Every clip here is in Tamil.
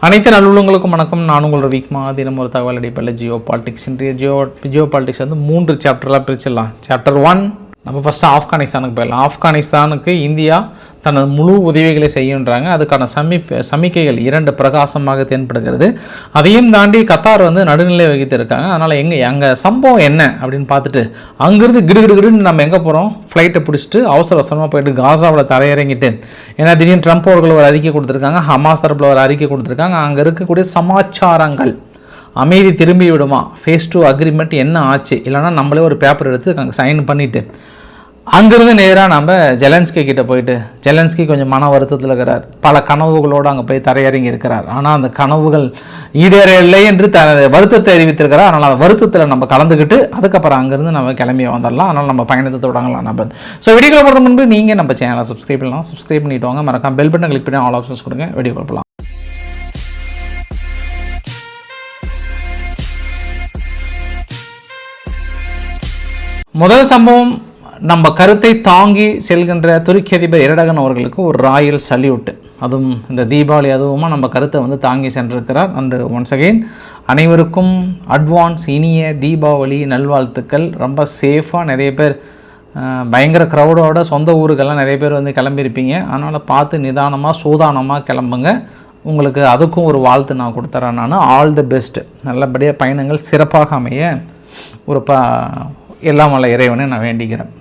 அனைத்து நல்லுள்ளங்களுக்கும் வணக்கம். நான் உங்கள் ரவிக்குமா. தினம் ஒரு தகவல் அடிப்படையில் ஜியோ பாலிட்டிக்ஸ். இன்றைய ஜியோ பாலிட்டிக்ஸ் வந்து 3 சாப்டராக பிரிச்சிடலாம். சாப்டர் 1 நம்ம ஃபஸ்ட்டு ஆப்கானிஸ்தானுக்கு போயிடலாம். ஆப்கானிஸ்தானுக்கு இந்தியா தனது முழு உதவிகளை செய்யுன்றாங்க. அதுக்கான சமிக்கைகள் 2 பிரகாசமாக தென்படுகிறது. அதையும் தாண்டி கத்தார் வந்து நடுநிலை வகித்து இருக்காங்க. அதனால் அங்கே சம்பவம் என்ன அப்படின்னு பார்த்துட்டு அங்கேருந்து கிடுகிடுன்னு நம்ம எங்கே போகிறோம், ஃப்ளைட்டை பிடிச்சிட்டு அவசரமாக போயிட்டு காசாவில் தரையிறங்கிட்டு, ஏன்னா திடீர்னு ட்ரம்ப் அவர்கள் ஒரு அறிக்கை கொடுத்துருக்காங்க, ஹமாஸ் தரப்பில் ஒரு அறிக்கை கொடுத்துருக்காங்க. அங்கே இருக்கக்கூடிய சமாச்சாரங்கள் அமைதி திரும்பி விடுமா, ஃபேஸ் 2 அக்ரிமெண்ட் என்ன ஆச்சு, இல்லைனா நம்மளே ஒரு பேப்பர் எடுத்து அங்கே சைன் பண்ணிவிட்டு அங்கேருந்து நேராக நம்ம ஜெலன்ஸ்கி கிட்டே போயிட்டு, ஜெலன்ஸ்கி கொஞ்சம் மன வருத்தத்தில் இருக்கிறார். பல கனவுகளோடு அங்கே போய் தரையிறங்கி இருக்கிறார். ஆனால் அந்த கனவுகள் ஈடேறவில்லை என்று வருத்தத்தை அறிவித்திருக்கிறார். அதனால் அந்த வருத்தத்தில் நம்ம கலந்துக்கிட்டு அதுக்கப்புறம் அங்கேருந்து நம்ம கிளம்பி வந்துடலாம். அதனால் நம்ம பயணத்தை தொடங்கலாம் நம்ம. ஸோ வீடியோக்குள்ள போகிறது முன்பு நீங்கள் நம்ம சேனலை சப்ஸ்கிரைப் பண்ணலாம். சப்ஸ்கிரைப் பண்ணிட்டு வாங்க. மறக்காம பெல் பட்டன் கிளிக் பண்ணி ஆல் ஆப்ஷன்ஸ் கொடுங்க. வீடியோ கொடுக்கலாம். முதல் சம்பவம், நம்ம கருத்தை தாங்கி செல்கின்ற துருக்கி அதிபர் எர்டகன் அவர்களுக்கு ஒரு ராயல் சல்யூட். அதுவும் இந்த தீபாவளி அதுவுமா நம்ம கருத்தை வந்து தாங்கி சென்றிருக்கிறார். அண்டு ஒன்ஸ் அகெயின் அனைவருக்கும் அட்வான்ஸ் இனிய தீபாவளி நல்வாழ்த்துக்கள். ரொம்ப சேஃபாக நிறைய பேர் பயங்கர க்ரௌடோட சொந்த ஊருக்கெல்லாம் நிறைய பேர் வந்து கிளம்பியிருப்பீங்க. அதனால் பார்த்து நிதானமாக சூதானமாக கிளம்புங்க. உங்களுக்கு அதுக்கும் ஒரு வாழ்த்து நான் கொடுத்துறேன். நான் ஆல் தி பெஸ்ட். நல்லபடியாக பயணங்கள் சிறப்பாக அமைய ஒரு எல்லாம் வல்ல இறைவனை நான் வேண்டிக்கிறேன்.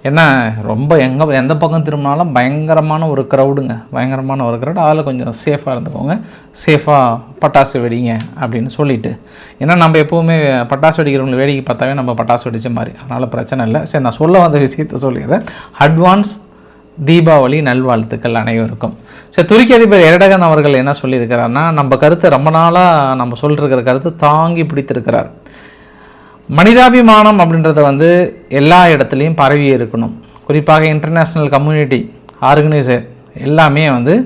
ஏன்னா ரொம்ப எந்த பக்கம் திரும்பினாலும் பயங்கரமான ஒரு க்ரௌடுங்க, பயங்கரமான ஒரு க்ரௌடு. அதில் கொஞ்சம் சேஃபாக இருந்துக்கோங்க. சேஃபாக பட்டாசு வெடிங்க அப்படின்னு சொல்லிவிட்டு, ஏன்னா நம்ம எப்போவுமே பட்டாசு வெடிக்கிறவங்களை வேடிக்கை பார்த்தாவே நம்ம பட்டாசு வெடித்த மாதிரி, அதனால் பிரச்சனை இல்லை. சரி, நான் சொல்ல வந்த விஷயத்தை சொல்லிடுறேன். அட்வான்ஸ் தீபாவளி நல்வாழ்த்துக்கள் அனைவருக்கும். சரி, துருக்கி அதிபர் எர்டகன் அவர்கள் என்ன சொல்லியிருக்கிறாருன்னா, நம்ம கருத்தை ரொம்ப நாளாக நம்ம சொல்லிருக்கிற கருத்து தாங்கி பிடித்திருக்கிறார். மனிதாபிமானம் அப்படின்றத வந்து எல்லா இடத்துலையும் பரவி இருக்கணும். குறிப்பாக இன்டர்நேஷ்னல் கம்யூனிட்டி ஆர்கனைசர் எல்லாமே வந்து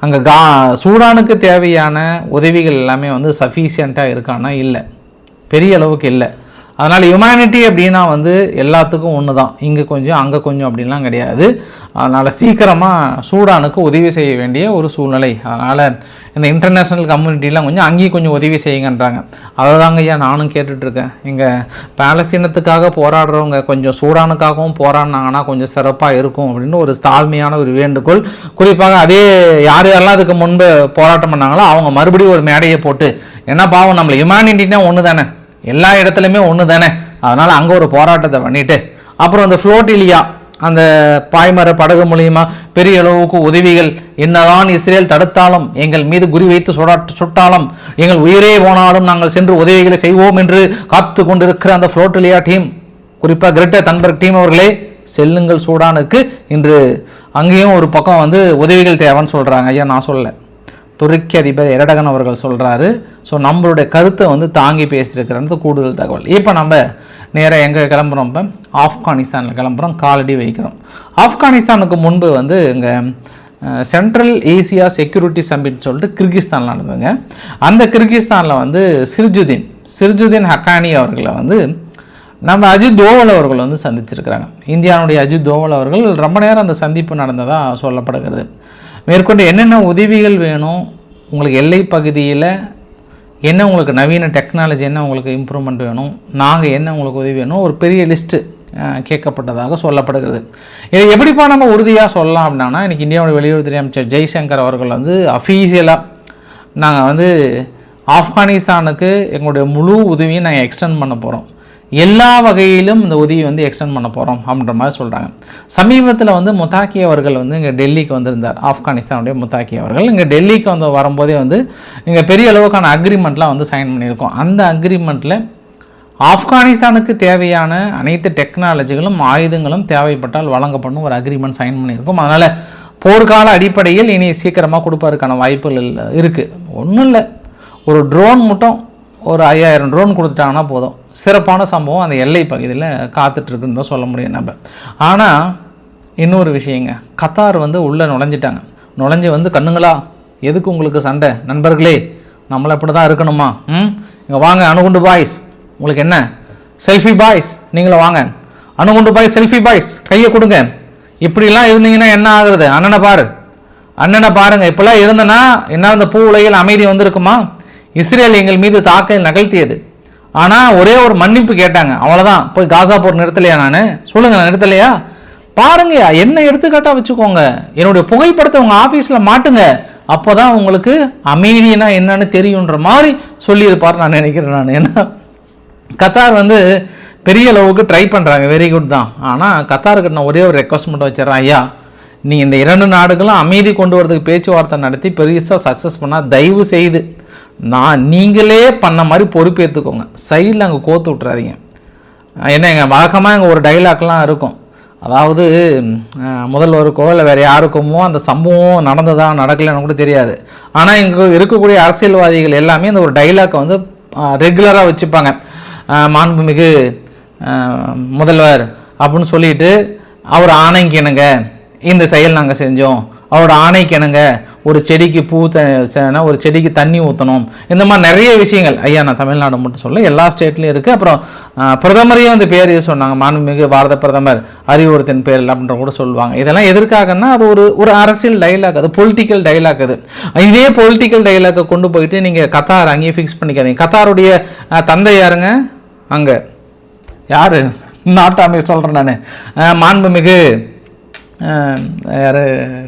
அங்கே சூடானுக்கு தேவையான உதவிகள் எல்லாமே வந்து சஃபிஷியண்ட்டாக இருக்கான்னா இல்லை, பெரிய அளவுக்கு இல்லை. அதனால் ஹியூமனிட்டி அப்படின்னா வந்து எல்லாத்துக்கும் ஒன்று தான், இங்கே கொஞ்சம் அங்கே கொஞ்சம் அப்படின்லாம் கிடையாது. அதனால் சீக்கிரமாக சூடானுக்கு உதவி செய்ய வேண்டிய ஒரு சூழ்நிலை. அதனால் இந்த இன்டர்நேஷ்னல் கம்யூனிட்டிலாம் கொஞ்சம் அங்கேயும் கொஞ்சம் உதவி செய்யுங்கன்றாங்க. அதை தாங்க ஐயா நானும் கேட்டுட்ருக்கேன். இங்கே பாலஸ்தீனத்துக்காக போராடுறவங்க கொஞ்சம் சூடானுக்காகவும் போராடினாங்கன்னா கொஞ்சம் சிறப்பாக இருக்கும் அப்படின்னு ஒரு தாழ்மையான ஒரு வேண்டுகோள். குறிப்பாக அதே யாரெல்லாம் அதுக்கு முன்பு போராட்டம் பண்ணாங்களோ அவங்க மறுபடியும் ஒரு மேடையை போட்டு, என்ன பாவம், நம்மளை ஹியூமனிட்டினா ஒன்று தானே, எல்லா இடத்துலையுமே ஒன்று தானே, அதனால் அங்கே ஒரு போராட்டத்தை பண்ணிவிட்டு அப்புறம் அந்த ஃப்ளோட்டிலியா அந்த பாய்மர படகு மூலியமாக பெரிய அளவுக்கு உதவிகள் என்னதான் இஸ்ரேல் தடுத்தாலும், எங்கள் மீது குறி வைத்து சுட்டாலும், எங்கள் உயிரே போனாலும் நாங்கள் சென்று உதவிகளை செய்வோம் என்று காத்து கொண்டிருக்கிற அந்த ஃப்ளோட்டிலியா டீம், குறிப்பாக கிரெட்டா தன்பர்க் டீம் அவர்களே, செல்லுங்கள் சூடானுக்கு. இன்று அங்கேயும் ஒரு பக்கம் வந்து உதவிகள் தேவைன்னு சொல்கிறாங்க. ஐயா நான் சொல்லலை, துருக்கி அதிபர் எர்டகன் அவர்கள் சொல்கிறாரு. ஸோ நம்மளுடைய கருத்தை வந்து தாங்கி பேசியிருக்கிறது கூடுதல் தகவல். இப்போ நம்ம நேராக எங்கே கிளம்புறோம், இப்போ ஆப்கானிஸ்தானில் கிளம்புறோம், காலடி வைக்கிறோம். ஆப்கானிஸ்தானுக்கு முன்பு வந்து இங்கே சென்ட்ரல் ஏசியா செக்யூரிட்டி சம்மிட் சொல்லிட்டு கிர்கிஸ்தானில் நடந்ததுங்க. அந்த கிர்கிஸ்தானில் வந்து சிர்ஜுதீன் ஹக்கானி அவர்களை வந்து நம்ம அஜித் தோவல் அவர்கள் வந்து சந்திச்சிருக்கிறாங்க. இந்தியாவுடைய அஜித் தோவல் அவர்கள் ரொம்ப நேரம் அந்த சந்திப்பு நடந்ததாக சொல்லப்படுகிறது. மேற்கொண்டு என்னென்ன உதவிகள் வேணும், உங்களுக்கு எல்லை பகுதியில் என்ன உங்களுக்கு நவீன டெக்னாலஜி, என்ன உங்களுக்கு இம்ப்ரூவ்மெண்ட் வேணும், நாங்கள் என்ன உங்களுக்கு உதவி வேணும், ஒரு பெரிய லிஸ்ட்டு கேட்கப்பட்டதாக சொல்லப்படுகிறது. இதை எப்படிப்பா நம்ம உறுதியாக சொல்லலாம் அப்படின்னா, இன்றைக்கி இந்தியாவோட வெளியுறவுத்துறை அமைச்சர் ஜெய்சங்கர் அவர்கள் வந்து அஃபீஷியலாக நாங்கள் வந்து ஆப்கானிஸ்தானுக்கு எங்களுடைய முழு உதவியை நாங்கள் எக்ஸ்டெண்ட் பண்ண போகிறோம், எல்லா வகையிலும் இந்த உதவி வந்து எக்ஸ்டெண்ட் பண்ண போகிறோம் அப்படின்ற மாதிரி சொல்கிறாங்க. சமீபத்தில் வந்து முத்தாக்கி அவர்கள் வந்து இங்கே டெல்லிக்கு வந்திருந்தார். ஆப்கானிஸ்தானுடைய முத்தாக்கி அவர்கள் இங்கே டெல்லிக்கு வந்து வரும்போதே வந்து இங்கே பெரிய அளவுக்கான அக்ரிமெண்ட்லாம் வந்து சைன் பண்ணியிருக்கோம். அந்த அக்ரிமெண்ட்டில் ஆப்கானிஸ்தானுக்கு தேவையான அனைத்து டெக்னாலஜிகளும் ஆயுதங்களும் தேவைப்பட்டால் வழங்கப்படும் ஒரு அக்ரிமெண்ட் சைன் பண்ணியிருக்கோம். அதனால் போர்க்கால அடிப்படையில் இனி சீக்கிரமாக கொடுப்பதற்கான வாய்ப்புகள் இருக்குது. ஒன்றும் இல்லை, ஒரு ட்ரோன் மட்டும் ஒரு 5000 ட்ரோன் கொடுத்துட்டாங்கன்னா போதும், சிறப்பான சம்பவம் அந்த எல்லை பகுதியில் காத்துட்ருக்குன்னு தான் சொல்ல முடியும் நம்ம. ஆனால் இன்னொரு விஷயங்க, கத்தார் வந்து உள்ளே நுழைஞ்சு வந்து கண்ணுங்களா எதுக்கு உங்களுக்கு சண்டை நண்பர்களே, நம்மளை இப்படி தான் இருக்கணுமா, இங்கே வாங்க அணுகுண்டு பாய்ஸ், உங்களுக்கு என்ன செல்ஃபி பாய்ஸ், நீங்களும் வாங்க அணுகுண்டு பாய்ஸ், செல்ஃபி பாய்ஸ் கையை கொடுங்க, இப்படிலாம் இருந்தீங்கன்னா என்ன ஆகுறது, அண்ணனை பாரு அண்ணனை பாருங்கள், இப்போல்லாம் இருந்தனா என்ன அந்த பூ உலகில் அமைதி வந்திருக்குமா? இஸ்ரேல் எங்கள் மீது தாக்கல் நகழ்த்தியது. ஆனால் ஒரே ஒரு மன்னிப்பு கேட்டாங்க, அவ்வளோதான். போய் காசா போர் நிறுத்தலையா? நான் சொல்லுங்கள், நான் நிறுத்தலையா? பாருங்கய்யா, என்ன எடுத்துக்காட்டாக வச்சுக்கோங்க. என்னுடைய புகைப்படத்தை உங்கள் ஆஃபீஸில் மாட்டுங்க, அப்போ தான் உங்களுக்கு அமைதினா என்னன்னு தெரியுன்ற மாதிரி சொல்லியிருப்பார் நான் நினைக்கிறேன். நான் ஏன்னா கத்தார் வந்து பெரிய அளவுக்கு ட்ரை பண்ணுறாங்க, வெரி குட் தான். ஆனால் கத்தாருக்கு நான் ஒரே ஒரு ரெக்வஸ்ட் மட்டும் வச்சிடறேன், ஐயா நீங்கள் இந்த 2 நாடுகளும் அமைதி கொண்டு வரதுக்கு பேச்சுவார்த்தை நடத்தி பெருசாக சக்ஸஸ் பண்ணால் தயவு செய்து நீங்களே பண்ண மாதிரி பொறுப்பேற்றுக்கோங்க. சைடில் அங்கே கோத்து விட்றாதீங்க. என்ன எங்கள் வழக்கமாக எங்கள் ஒரு டைலாக்லாம் இருக்கும், அதாவது முதல்வருக்கோ இல்லை வேறு யாருக்குமோ அந்த சம்பவம் நடந்ததா நடக்கலைன்னு கூட தெரியாது. ஆனால் இங்கே இருக்கக்கூடிய அரசியல்வாதிகள் எல்லாமே அந்த ஒரு டைலாக்கை வந்து ரெகுலராக வச்சுப்பாங்க. மாண்புமிகு முதல்வர் அப்படின்னு சொல்லிட்டு அவர் ஆணைக்கு என்னங்க இந்த செயல் நாங்கள் செஞ்சோம், அவரோட ஆணைக்கு என்னங்க ஒரு செடிக்கு ஒரு செடிக்கு தண்ணி ஊற்றணும், இந்த மாதிரி நிறைய விஷயங்கள். ஐயா நான் தமிழ்நாடு மட்டும் சொல்ல, எல்லா ஸ்டேட்லேயும் இருக்குது. அப்புறம் பிரதமரையும் அந்த பேர் சொன்னாங்க, மாண்புமிகு பாரத பிரதமர் அறிவுறுத்தின் பேர் அப்படின்ற கூட சொல்லுவாங்க. இதெல்லாம் எதற்காகன்னா அது ஒரு அரசியல் டைலாக், அது பொலிட்டிக்கல் டைலாக். அது இதே பொலிட்டிக்கல் டைலாக்கை கொண்டு போயிட்டு நீங்கள் கத்தார் அங்கேயே ஃபிக்ஸ் பண்ணிக்காதீங்க. கத்தாருடைய தந்தை யாருங்க? அங்கே யார்? நாட்டாமை சொல்கிறேன் நான். மாண்புமிகு யார்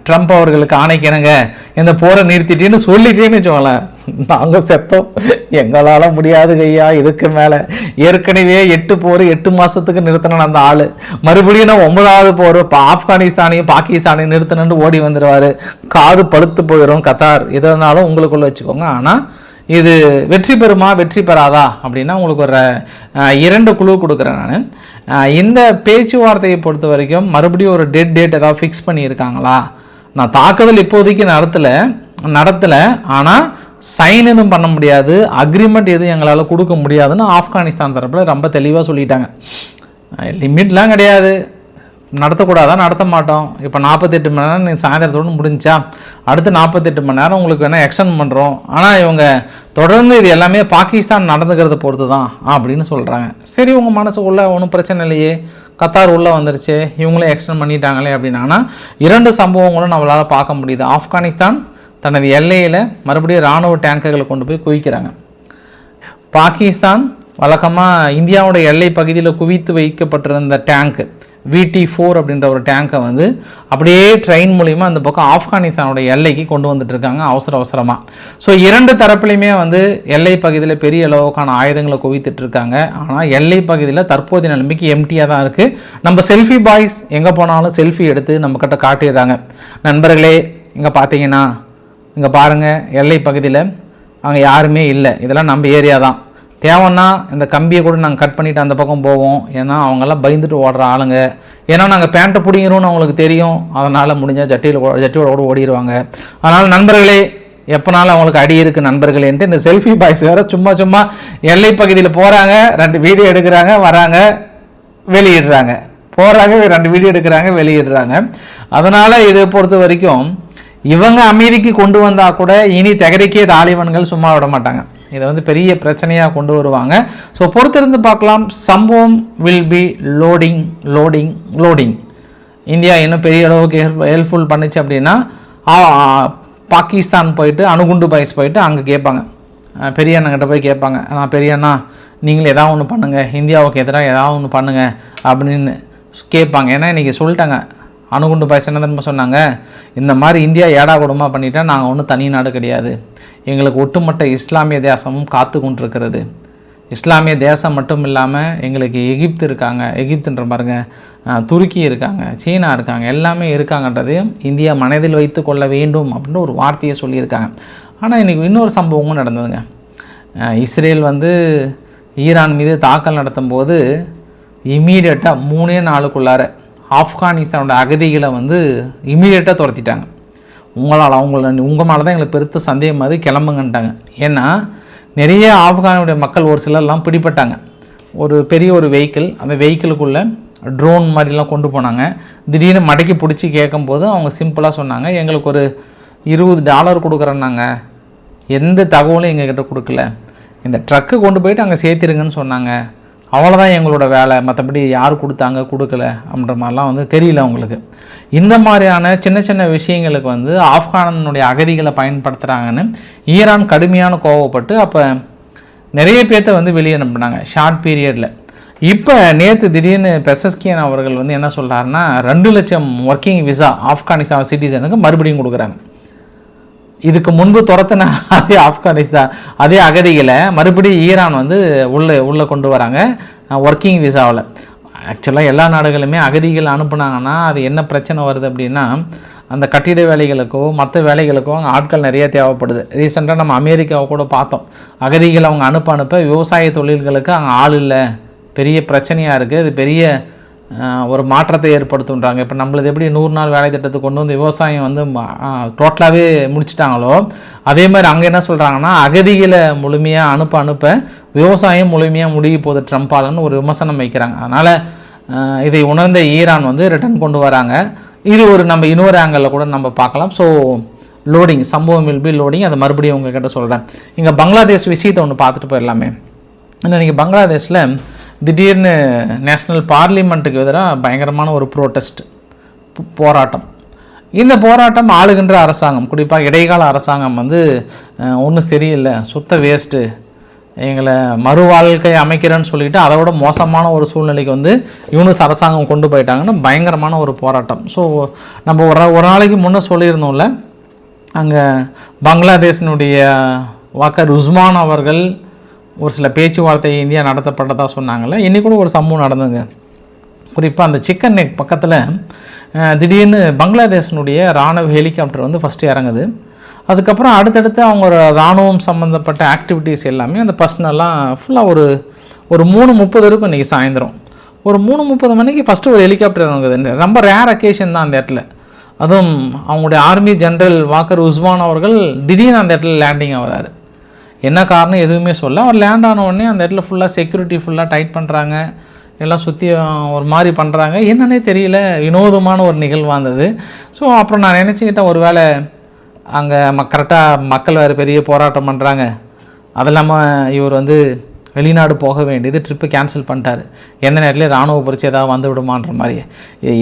ட்ரம்ப் அவர்களுக்கு ஆணைக்கிறங்க இந்த போரை நிறுத்திட்டேன்னு சொல்லிட்டேன்னு வச்சுக்கோங்களேன், நாங்கள் செத்தோம், எங்களால் முடியாது ஐயா. இதுக்கு மேலே ஏற்கனவே 8 போர் 8 மாதத்துக்கு நிறுத்தின அந்த ஆள் மறுபடியும் நான் 9வது போர் ஆப்கானிஸ்தானையும் பாகிஸ்தானையும் நிறுத்தணுன்னு ஓடி வந்துடுவார். காது பழுத்து போயிடும் கத்தார். எதனாலும் உங்களுக்குள்ள வச்சுக்கோங்க. ஆனால் இது வெற்றி பெறுமா வெற்றி பெறாதா அப்படின்னா உங்களுக்கு ஒரு 2 குழு கொடுக்குறேன் நான். இந்த பேச்சுவார்த்தையை பொறுத்த வரைக்கும் மறுபடியும் ஒரு டேட் ஏதாவது ஃபிக்ஸ் பண்ணியிருக்காங்களா? நான் தாக்குதல் இப்போதைக்கு நடத்தலை, ஆனால் சைன் எதுவும் பண்ண முடியாது, அக்ரிமெண்ட் எதுவும் எங்களால் கொடுக்க முடியாதுன்னு ஆப்கானிஸ்தான் தரப்பில் ரொம்ப தெளிவாக சொல்லிட்டாங்க. லிமிட்லாம் கிடையாது, நடத்தக்கூடாதான், நடத்த மாட்டோம். இப்போ 48 மணி நேரம் நீங்கள் சாயந்தரத்தோடு முடிஞ்சா அடுத்து 48 மணி நேரம் உங்களுக்கு வேணால் எக்ஸ்டெண்ட் பண்ணுறோம். ஆனால் இவங்க தொடர்ந்து இது எல்லாமே பாகிஸ்தான் நடந்துக்கிறத பொறுத்து தான் அப்படின்னு சொல்கிறாங்க. சரி, உங்கள் மனசுக்குள்ளே ஒன்றும் பிரச்சனை இல்லையே, கத்தார் உள்ளே வந்துருச்சு, இவங்களே எக்ஸ்டெண்ட் பண்ணிட்டாங்களே அப்படின்னாங்கன்னா 2 சம்பவங்களும் நம்மளால் பார்க்க முடியுது. ஆப்கானிஸ்தான் தனது எல்லையில் மறுபடியும் இராணுவ டேங்குகளை கொண்டு போய் குவிக்கிறாங்க. பாகிஸ்தான் வழக்கமாக இந்தியாவோட எல்லை பகுதியில் குவித்து வைக்கப்பட்டிருந்த டேங்கு VT4 அப்படின்ற ஒரு டேங்கை வந்து அப்படியே ட்ரெயின் மூலிமா அந்த பக்கம் ஆப்கானிஸ்தானோட எல்லைக்கு கொண்டு வந்துட்டுருக்காங்க அவசரமாக. ஸோ 2 தரப்புலையுமே வந்து எல்லை பகுதியில் பெரிய அளவுக்கான ஆயுதங்களை குவித்துட்ருக்காங்க. ஆனால் எல்லை பகுதியில் தற்போதைய நிலைமைக்கு எம்டியாக தான் இருக்குது. நம்ம செல்ஃபி பாய்ஸ் எங்கே போனாலும் செல்ஃபி எடுத்து நம்மக்கிட்ட காட்டிடுறாங்க. நண்பர்களே, இங்கே பார்த்தீங்கன்னா இங்கே பாருங்கள், எல்லை பகுதியில் அங்கே யாருமே இல்லை, இதெல்லாம் நம்ம ஏரியா தான். தேவைன்னா இந்த கம்பியை கூட நாங்கள் கட் பண்ணிவிட்டு அந்த பக்கம் போவோம். ஏன்னா அவங்கெல்லாம் பயந்துட்டு ஓடுற ஆளுங்க. ஏன்னா நாங்கள் பேண்ட்டை பிடிங்கிறோன்னு அவங்களுக்கு தெரியும். அதனால் முடிஞ்சால் ஜட்டியோட கூட ஓடிடுவாங்க. அதனால் நண்பர்களே, எப்போனாலும் அவங்களுக்கு அடி இருக்குது நண்பர்களேன்ட்டு இந்த செல்ஃபி பாய்ஸ் வேறு சும்மா எல்லை பகுதியில் போகிறாங்க, 2 வீடியோ எடுக்கிறாங்க, வராங்க, வெளியிடுறாங்க, போகிறாங்க, 2 வீடியோ எடுக்கிறாங்க, வெளியிடுறாங்க. அதனால் இதை பொறுத்த வரைக்கும் இவங்க அமைதிக்கு கொண்டு வந்தால் கூட இனி தகரிக்கிய தாலிபான்கள் சும்மா விட மாட்டாங்க. இதை வந்து பெரிய பிரச்சனையாக கொண்டு வருவாங்க. ஸோ பொறுத்திருந்து பார்க்கலாம். சம்பவம் வில் பி லோடிங். இந்தியா இன்னும் பெரிய அளவுக்கு ஹெல்ப்ஃபுல் பண்ணிச்சு அப்படின்னா பாகிஸ்தான் போயிட்டு அணுகுண்டு பாய்ஸ் போயிட்டு அங்கே கேட்பாங்க, பெரிய அண்ணங்கிட்ட போய் கேட்பாங்க, நான் பெரிய அண்ணா நீங்களும் ஏதாவது ஒன்று பண்ணுங்கள், இந்தியாவுக்கு எதிராக ஏதாவது ஒன்று பண்ணுங்கள் அப்படின்னு கேட்பாங்க. ஏன்னா இன்றைக்கி சொல்லிட்டாங்க, அணுகுண்டு பாய்ஸ் என்ன தெரியுமா சொன்னாங்க, இந்த மாதிரி இந்தியா ஏடா கூடமாக பண்ணிட்டா நாங்கள் ஒன்றும் தனி நாடு கிடையாது, எங்களுக்கு ஒட்டுமொத்த இஸ்லாமிய தேசமும் காத்து கொண்டிருக்கிறது. இஸ்லாமிய தேசம் மட்டும் இல்லாமல் எங்களுக்கு எகிப்து இருக்காங்க, எகிப்துன்ற பாருங்க, துருக்கி இருக்காங்க, சீனா இருக்காங்க, எல்லாமே இருக்காங்கன்றதையும் இந்தியா மனதில் வைத்து கொள்ள வேண்டும் அப்படின்னு ஒரு வார்த்தையை சொல்லியிருக்காங்க. ஆனால் இன்றைக்கி இன்னொரு சம்பவமும் நடந்ததுங்க. இஸ்ரேல் வந்து ஈரான் மீது தாக்கல் நடத்தும் போது இம்மீடியட்டாக 3 நாளுக்குள்ளார ஆப்கானிஸ்தானோட அகதிகளை வந்து இம்மீடியட்டாக துரத்திட்டாங்க. உங்கள் மேலே தான் எங்களுக்கு பெருத்த சந்தேகம் மாதிரி கிளம்புங்கன்ட்டாங்க. ஏன்னா நிறைய ஆப்கானுடைய மக்கள் ஒரு சிலர்லாம் பிடிப்பட்டாங்க. ஒரு பெரிய வெஹிக்கிள், அந்த வெஹிக்கிளுக்குள்ளே ட்ரோன் மாதிரிலாம் கொண்டு போனாங்க. திடீர்னு மடக்கி பிடிச்சி கேட்கும்போது அவங்க சிம்பிளாக சொன்னாங்க, எங்களுக்கு ஒரு $20 கொடுக்குறேன்னாங்க, எந்த தகவலும் எங்ககிட்ட கொடுக்கல, இந்த ட்ரக்கு கொண்டு போயிட்டு அங்கே சேர்த்திருங்கன்னு சொன்னாங்க, அவ்வளோதான் எங்களோட வேலை, மற்றபடி யார் கொடுத்தாங்க கொடுக்கல அப்படின்ற மாதிரிலாம் வந்து தெரியல அவங்களுக்கு. இந்த மாதிரியான சின்ன சின்ன விஷயங்களுக்கு வந்து ஆப்கானுடைய அகதிகளை பயன்படுத்துகிறாங்கன்னு ஈரான் கடுமையான கோவப்பட்டு அப்போ நிறைய பேர்த்த வந்து வெளியே அனுப்புனாங்க ஷார்ட் பீரியடில். இப்போ நேற்று திடீர்னு பெசஸ்கியன் அவர்கள் வந்து என்ன சொல்கிறாருன்னா 2 லட்சம் ஒர்க்கிங் விசா ஆப்கானிஸ்தான் சிட்டிசனுக்கு மறுபடியும் கொடுக்குறாங்க. இதுக்கு முன்பு துரத்தின அதே ஆப்கானிஸ்தான் அதே அகதிகளை மறுபடியும் ஈரான் வந்து உள்ளே கொண்டு வராங்க ஒர்க்கிங் விசாவில். ஆக்சுவலாக எல்லா நாடுகளுமே அகதிகள் அனுப்புனாங்கன்னா அது என்ன பிரச்சனை வருது அப்படின்னா, அந்த கட்டிட வேலைகளுக்கோ மற்ற வேலைகளுக்கோ அங்கே ஆட்கள் நிறைய தேவைப்படுது. ரீசெண்டாக நம்ம அமெரிக்காவை கூட பார்த்தோம். அகதிகள் அவங்க அனுப்ப விவசாய தொழில்களுக்கு அங்கே ஆள் இல்லை, பெரிய பிரச்சனையாக இருக்குது. அது பெரிய ஒரு மாற்றத்தை ஏற்படுத்துன்றாங்க. இப்போ நம்மளது எப்படி 100 நாள் வேலை திட்டத்தை கொண்டு வந்து விவசாயம் வந்து டோட்டலாகவே முடிச்சிட்டாங்களோ, அதே மாதிரி அங்கே என்ன சொல்கிறாங்கன்னா அகதிகளை முழுமையாக அனுப்ப விவசாயம் முழுமையாக முடிய போகுது ட்ரம்பாலன்னு ஒரு விமர்சனம் வைக்கிறாங்க. அதனால் இதை உணர்ந்த ஈரான் வந்து ரிட்டர்ன் கொண்டு வராங்க. இது ஒரு நம்ம இன்னொரு ஆங்கிளில் கூட நம்ம பார்க்கலாம். ஸோ லோடிங் சம்பவம் வில் பி லோடிங், அதை மறுபடியும் உங்ககிட்ட சொல்கிறேன். இங்கே பங்களாதேஷ் விஷயத்தை ஒன்று பார்த்துட்டு போயிடலாமே. ஏன்னா நீங்கள் பங்களாதேஷில் திடீர்னு நேஷ்னல் பார்லிமெண்ட்டுக்கு எதிராக பயங்கரமான ஒரு போராட்டம். இந்த போராட்டம் ஆளுகின்ற அரசாங்கம், குறிப்பாக இடைக்கால அரசாங்கம் வந்து ஒன்றும் சரியில்லை, சுத்த வேஸ்ட்டு, எங்களை மறுவாழ்க்கை அமைக்கிறேன்னு சொல்லிட்டு அதை விட மோசமான ஒரு சூழ்நிலைக்கு வந்து யூனிஸ் அரசாங்கம் கொண்டு போயிட்டாங்கன்னு பயங்கரமான ஒரு போராட்டம். ஸோ நம்ம ஒரு நாளைக்கு முன்னே சொல்லியிருந்தோம்ல, அங்கே பங்களாதேஷினுடைய வாக்கர் உஸ்மான் அவர்கள் ஒரு சில பேச்சுவார்த்தை இந்தியா நடத்தப்பட்டதாக சொன்னாங்கள்ல. இன்றைக்கி கூட ஒரு சம்பவம் நடந்துங்க. குறிப்பாக அந்த சிக்கன் நெக் பக்கத்தில் திடீர்னு பங்களாதேஷினுடைய இராணுவ ஹெலிகாப்டர் வந்து ஃபஸ்ட்டு இறங்குது. அதுக்கப்புறம் அடுத்தடுத்து அவங்க இராணுவம் சம்மந்தப்பட்ட ஆக்டிவிட்டீஸ் எல்லாமே அந்த பர்சனெல்லாம் ஃபுல்லாக ஒரு 3:30 இருக்கும். இன்றைக்கி சாயந்தரம் ஒரு 3:30 மணிக்கு ஃபஸ்ட்டு ஒரு ஹெலிகாப்டர் இறங்குது. ரொம்ப ரேர் அக்கேஷன் தான் அந்த இடத்துல. அதுவும் அவங்களுடைய ஆர்மி ஜென்ரல் வாக்கர் உஸ்மான் அவர்கள் திடீர்னு அந்த இடத்துல லேண்டிங் ஆகிறாரு. என்ன காரணம் எதுவுமே சொல்ல. அவர் லேண்ட் ஆன உடனே அந்த இடத்துல ஃபுல்லாக செக்யூரிட்டி ஃபுல்லாக டைட் பண்ணுறாங்க, எல்லாம் சுற்றி ஒரு மாதிரி பண்ணுறாங்க. என்னன்னே தெரியல, வினோதமான ஒரு நிகழ்வாக இருந்தது. ஸோ அப்புறம் நான் நினச்சிக்கிட்டேன், ஒரு வேளை அங்கே கரெக்டாக மக்கள் வேறு பெரிய போராட்டம் பண்ணுறாங்க, அது இல்லாமல் இவர் வந்து வெளிநாடு போக வேண்டியது ட்ரிப்பு கேன்சல் பண்ணிட்டார், எந்த நேரத்தில் இராணுவ புரட்சி ஏதாவது வந்து விடுமான்ற மாதிரி.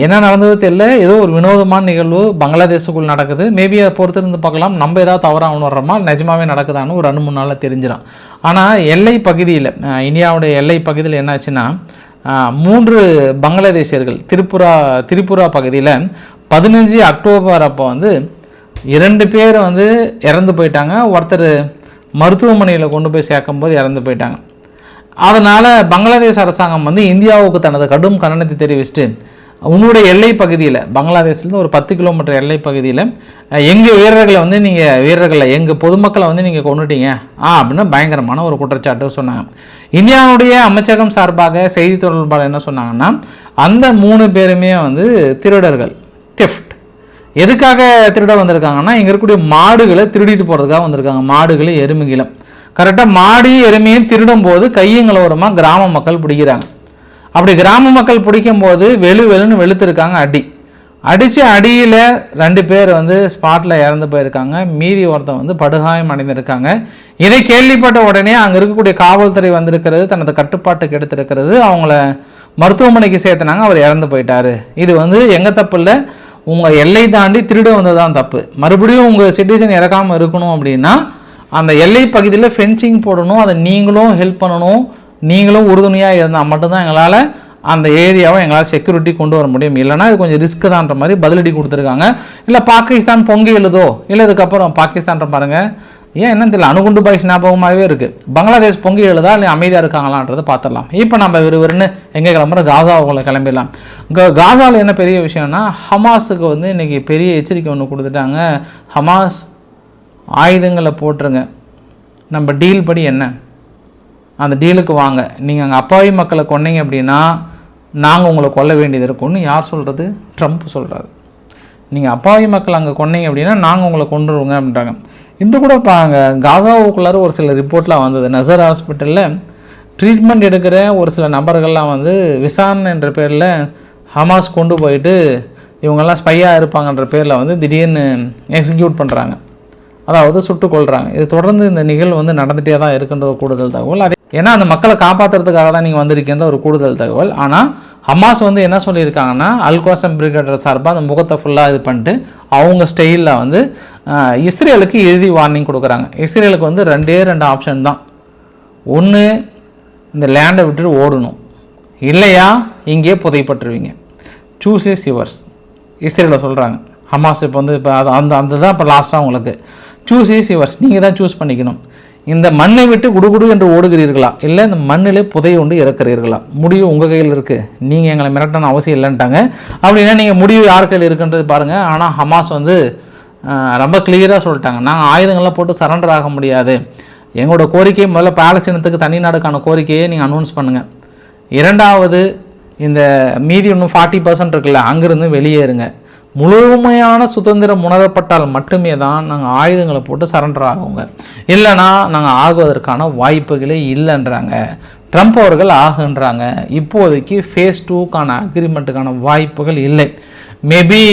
என்ன நடந்தது தெரியல, ஏதோ ஒரு வினோதமான நிகழ்வு பங்களாதேஷுக்குள் நடக்குது. மேபி அதை பொறுத்து இருந்து பார்க்கலாம், நம்ம ஏதாவது தவறாக உணர்றோமா, நிஜமாகவே நடக்குதான்னு ஒரு 2-3 நாளில் தெரிஞ்சிடும். ஆனால் எல்லை பகுதியில், இந்தியாவுடைய எல்லை பகுதியில் என்னாச்சுன்னா, 3 பங்களாதேஷியர்கள் திரிபுரா பகுதியில் 15 அக்டோபர் அப்போ வந்து 2 பேர் வந்து இறந்து போயிட்டாங்க. ஒருத்தர் மருத்துவமனையில் கொண்டு போய் சேர்க்கும்போது இறந்து போயிட்டாங்க. அதனால் பங்களாதேஷ் அரசாங்கம் வந்து இந்தியாவுக்கு தனது கடும் கண்டனத்தை தெரிவிச்சுட்டு, உன்னுடைய எல்லை பகுதியில் பங்களாதேஷ்லேருந்து ஒரு 10 கிலோமீட்டர் எல்லை பகுதியில் எங்கள் வீரர்களை வந்து எங்கள் பொதுமக்களை வந்து நீங்கள் கொண்டுட்டீங்க அப்படின்னு பயங்கரமான ஒரு குற்றச்சாட்டு சொன்னாங்க. இந்தியாவுடைய அமைச்சகம் சார்பாக செய்தி தொடர்பாளர் என்ன சொன்னாங்கன்னா, அந்த 3 பேருமே வந்து திருடர்கள், தெஃப்ட். எதுக்காக திருட வந்திருக்காங்கன்னா, இங்கே இருக்கக்கூடிய மாடுகளை திருடிட்டு போகிறதுக்காக வந்திருக்காங்க. மாடுகளை எருமைகளை கரெக்டாக மாடி எருமையும் திருடும் போது கையங்களோரமாக கிராம மக்கள் பிடிக்கிறாங்க. அப்படி கிராம மக்கள் பிடிக்கும் போது வெளுன்னு வெளுத்துருக்காங்க. அடித்து அடியில் 2 பேர் வந்து ஸ்பாட்டில் இறந்து போயிருக்காங்க. மீதி ஒருத்தன் வந்து படுகாயம் அடைந்திருக்காங்க. இதை கேள்விப்பட்ட உடனே அங்கே இருக்கக்கூடிய காவல்துறை வந்திருக்கிறது, தனது கட்டுப்பாட்டுக்கு எடுத்திருக்கிறது, அவங்கள மருத்துவமனைக்கு சேர்த்துனாங்க. அவர் இறந்து போயிட்டார். இது வந்து எங்கள் தப்பு இல்லை, உங்கள் எல்லை தாண்டி திருட வந்தது தான் தப்பு. மறுபடியும் உங்கள் சிட்டிசன் இறக்காமல் இருக்கணும் அப்படின்னா அந்த எல்லை பகுதியில் ஃபென்சிங் போடணும், அதை நீங்களும் ஹெல்ப் பண்ணணும், நீங்களும் உறுதுணையாக இருந்தால் மட்டும்தான் எங்களால் அந்த ஏரியாவை எங்களால் செக்யூரிட்டி கொண்டு வர முடியும். இல்லைனா இது கொஞ்சம் ரிஸ்க்கு தான்ற மாதிரி பதிலடி கொடுத்துருக்காங்க. இல்லை பாகிஸ்தான் பொங்கி எழுதோ, இல்லை இதுக்கப்புறம் பாகிஸ்தான்ற பாருங்கள், ஏன் என்னன்னு தெரியல, அணுகுண்டு பாய்ஸ் ஞாபகமாகவே இருக்குது. பங்களாதேஷ் பொங்கி எழுதா இல்லை அமைதியாக இருக்காங்களான்றதை பார்த்துடலாம். இப்போ நம்ம விறுவிறுன்னு எங்கே கிளம்புற காசாவுக்குள்ள கிளம்பிடலாம். காசாவில் என்ன பெரிய விஷயம்னா, ஹமாஸுக்கு வந்து இன்றைக்கி பெரிய எச்சரிக்கை ஒன்று கொடுத்துட்டாங்க. ஹமாஸ் ஆயுதங்களை போட்டுருங்க, நம்ம டீல் படி என்ன, அந்த டீலுக்கு வாங்க, நீங்கள் அங்கே அப்பாவி மக்களை கொன்னீங்க அப்படின்னா நாங்கள் உங்களை கொல்ல வேண்டியது இருக்கும்னு யார் சொல்கிறது? ட்ரம்ப் சொல்கிறாரு. நீங்கள் அப்பாவி மக்கள் அங்கே கொன்னீங்க அப்படின்னா நாங்கள் உங்களை கொண்டுருவோங்க அப்படின்றாங்க. இன்று கூட பாங்க காசாவுக்குள்ளார ஒரு சில ரிப்போர்ட்லாம் வந்தது. நசர் ஹாஸ்பிட்டலில் ட்ரீட்மெண்ட் எடுக்கிற ஒரு சில நபர்கள்லாம் வந்து விசாரணை என்ற பேரில் ஹமாஸ் கொண்டு போயிட்டு இவங்கெல்லாம் ஸ்பையாக இருப்பாங்கன்ற பேரில் வந்து திடீர்னு எக்ஸிக்யூட் பண்ணுறாங்க, அதாவது சுட்டுக்கொள்கிறாங்க. இது தொடர்ந்து இந்த நிகழ்வு வந்து நடந்துகிட்டே தான் இருக்குன்ற கூடுதல் தகவல். ஏன்னா அந்த மக்களை காப்பாற்றுறதுக்காக தான் நீங்கள் வந்திருக்கின்ற ஒரு கூடுதல் தகவல். ஆனால் ஹமாஸ் வந்து என்ன சொல்லியிருக்காங்கன்னா, அல்-குவாசம் பிரிகேடர் சார்பாக அந்த முகத்தை ஃபுல்லாக இது பண்ணிட்டு அவங்க ஸ்டைலில் வந்து இஸ்ரேலுக்கு இறுதி வார்னிங் கொடுக்குறாங்க. இஸ்ரேலுக்கு வந்து 2 ஆப்ஷன் தான். ஒன்று, இந்த லேண்டை விட்டுட்டு ஓடணும், இல்லையா இங்கேயே புதைப்பட்டுருவீங்க. Choose is yours. இஸ்ரேலில் சொல்கிறாங்க. ஹமாஸ் இப்போ வந்து இப்போ அந்த தான் இப்போ லாஸ்ட்டாக உங்களுக்கு சூஸ் இஸ் யுவர்ஸ், நீங்கள் தான் சூஸ் பண்ணிக்கணும். இந்த மண்ணை விட்டு குடுகுடு என்று ஓடுகிறீர்களா, இல்லை இந்த மண்ணிலே புதை கொண்டு இறக்குறீர்களா? முடிவு உங்கள் கையில் இருக்குது. நீங்கள் எங்களை மிரட்டணும் அவசியம் இல்லைன்ட்டாங்க. அப்படின்னா நீங்கள் முடிவு யார் கையில் இருக்குன்றது பாருங்கள். ஆனால் ஹமாஸ் வந்து ரொம்ப கிளியராக சொல்லிட்டாங்க, நாங்கள் ஆயுதங்கள்லாம் போட்டு சரண்டர் ஆக முடியாது. எங்களோட கோரிக்கை முதல்ல பாலஸ்தீனத்துக்கு தனி நாடுக்கான கோரிக்கையை நீங்கள் அனௌன்ஸ் பண்ணுங்கள். 2வது, இந்த மீதி இன்னும் 40% இருக்குல்ல, அங்கேருந்து வெளியேறுங்க. முழுமையான சுதந்திரம் உணரப்பட்டால் மட்டுமே தான் நாங்கள் ஆயுதங்களை போட்டு சரண்டர் ஆகுங்க, இல்லைனா நாங்கள் ஆகுவதற்கான வாய்ப்புகளே இல்லைன்றாங்க. ட்ரம்ப் அவர்கள் ஆகுன்றாங்க. இப்போதைக்கு ஃபேஸ் 2க்கான அக்ரிமெண்ட்டுக்கான வாய்ப்புகள் இல்லை. மேபி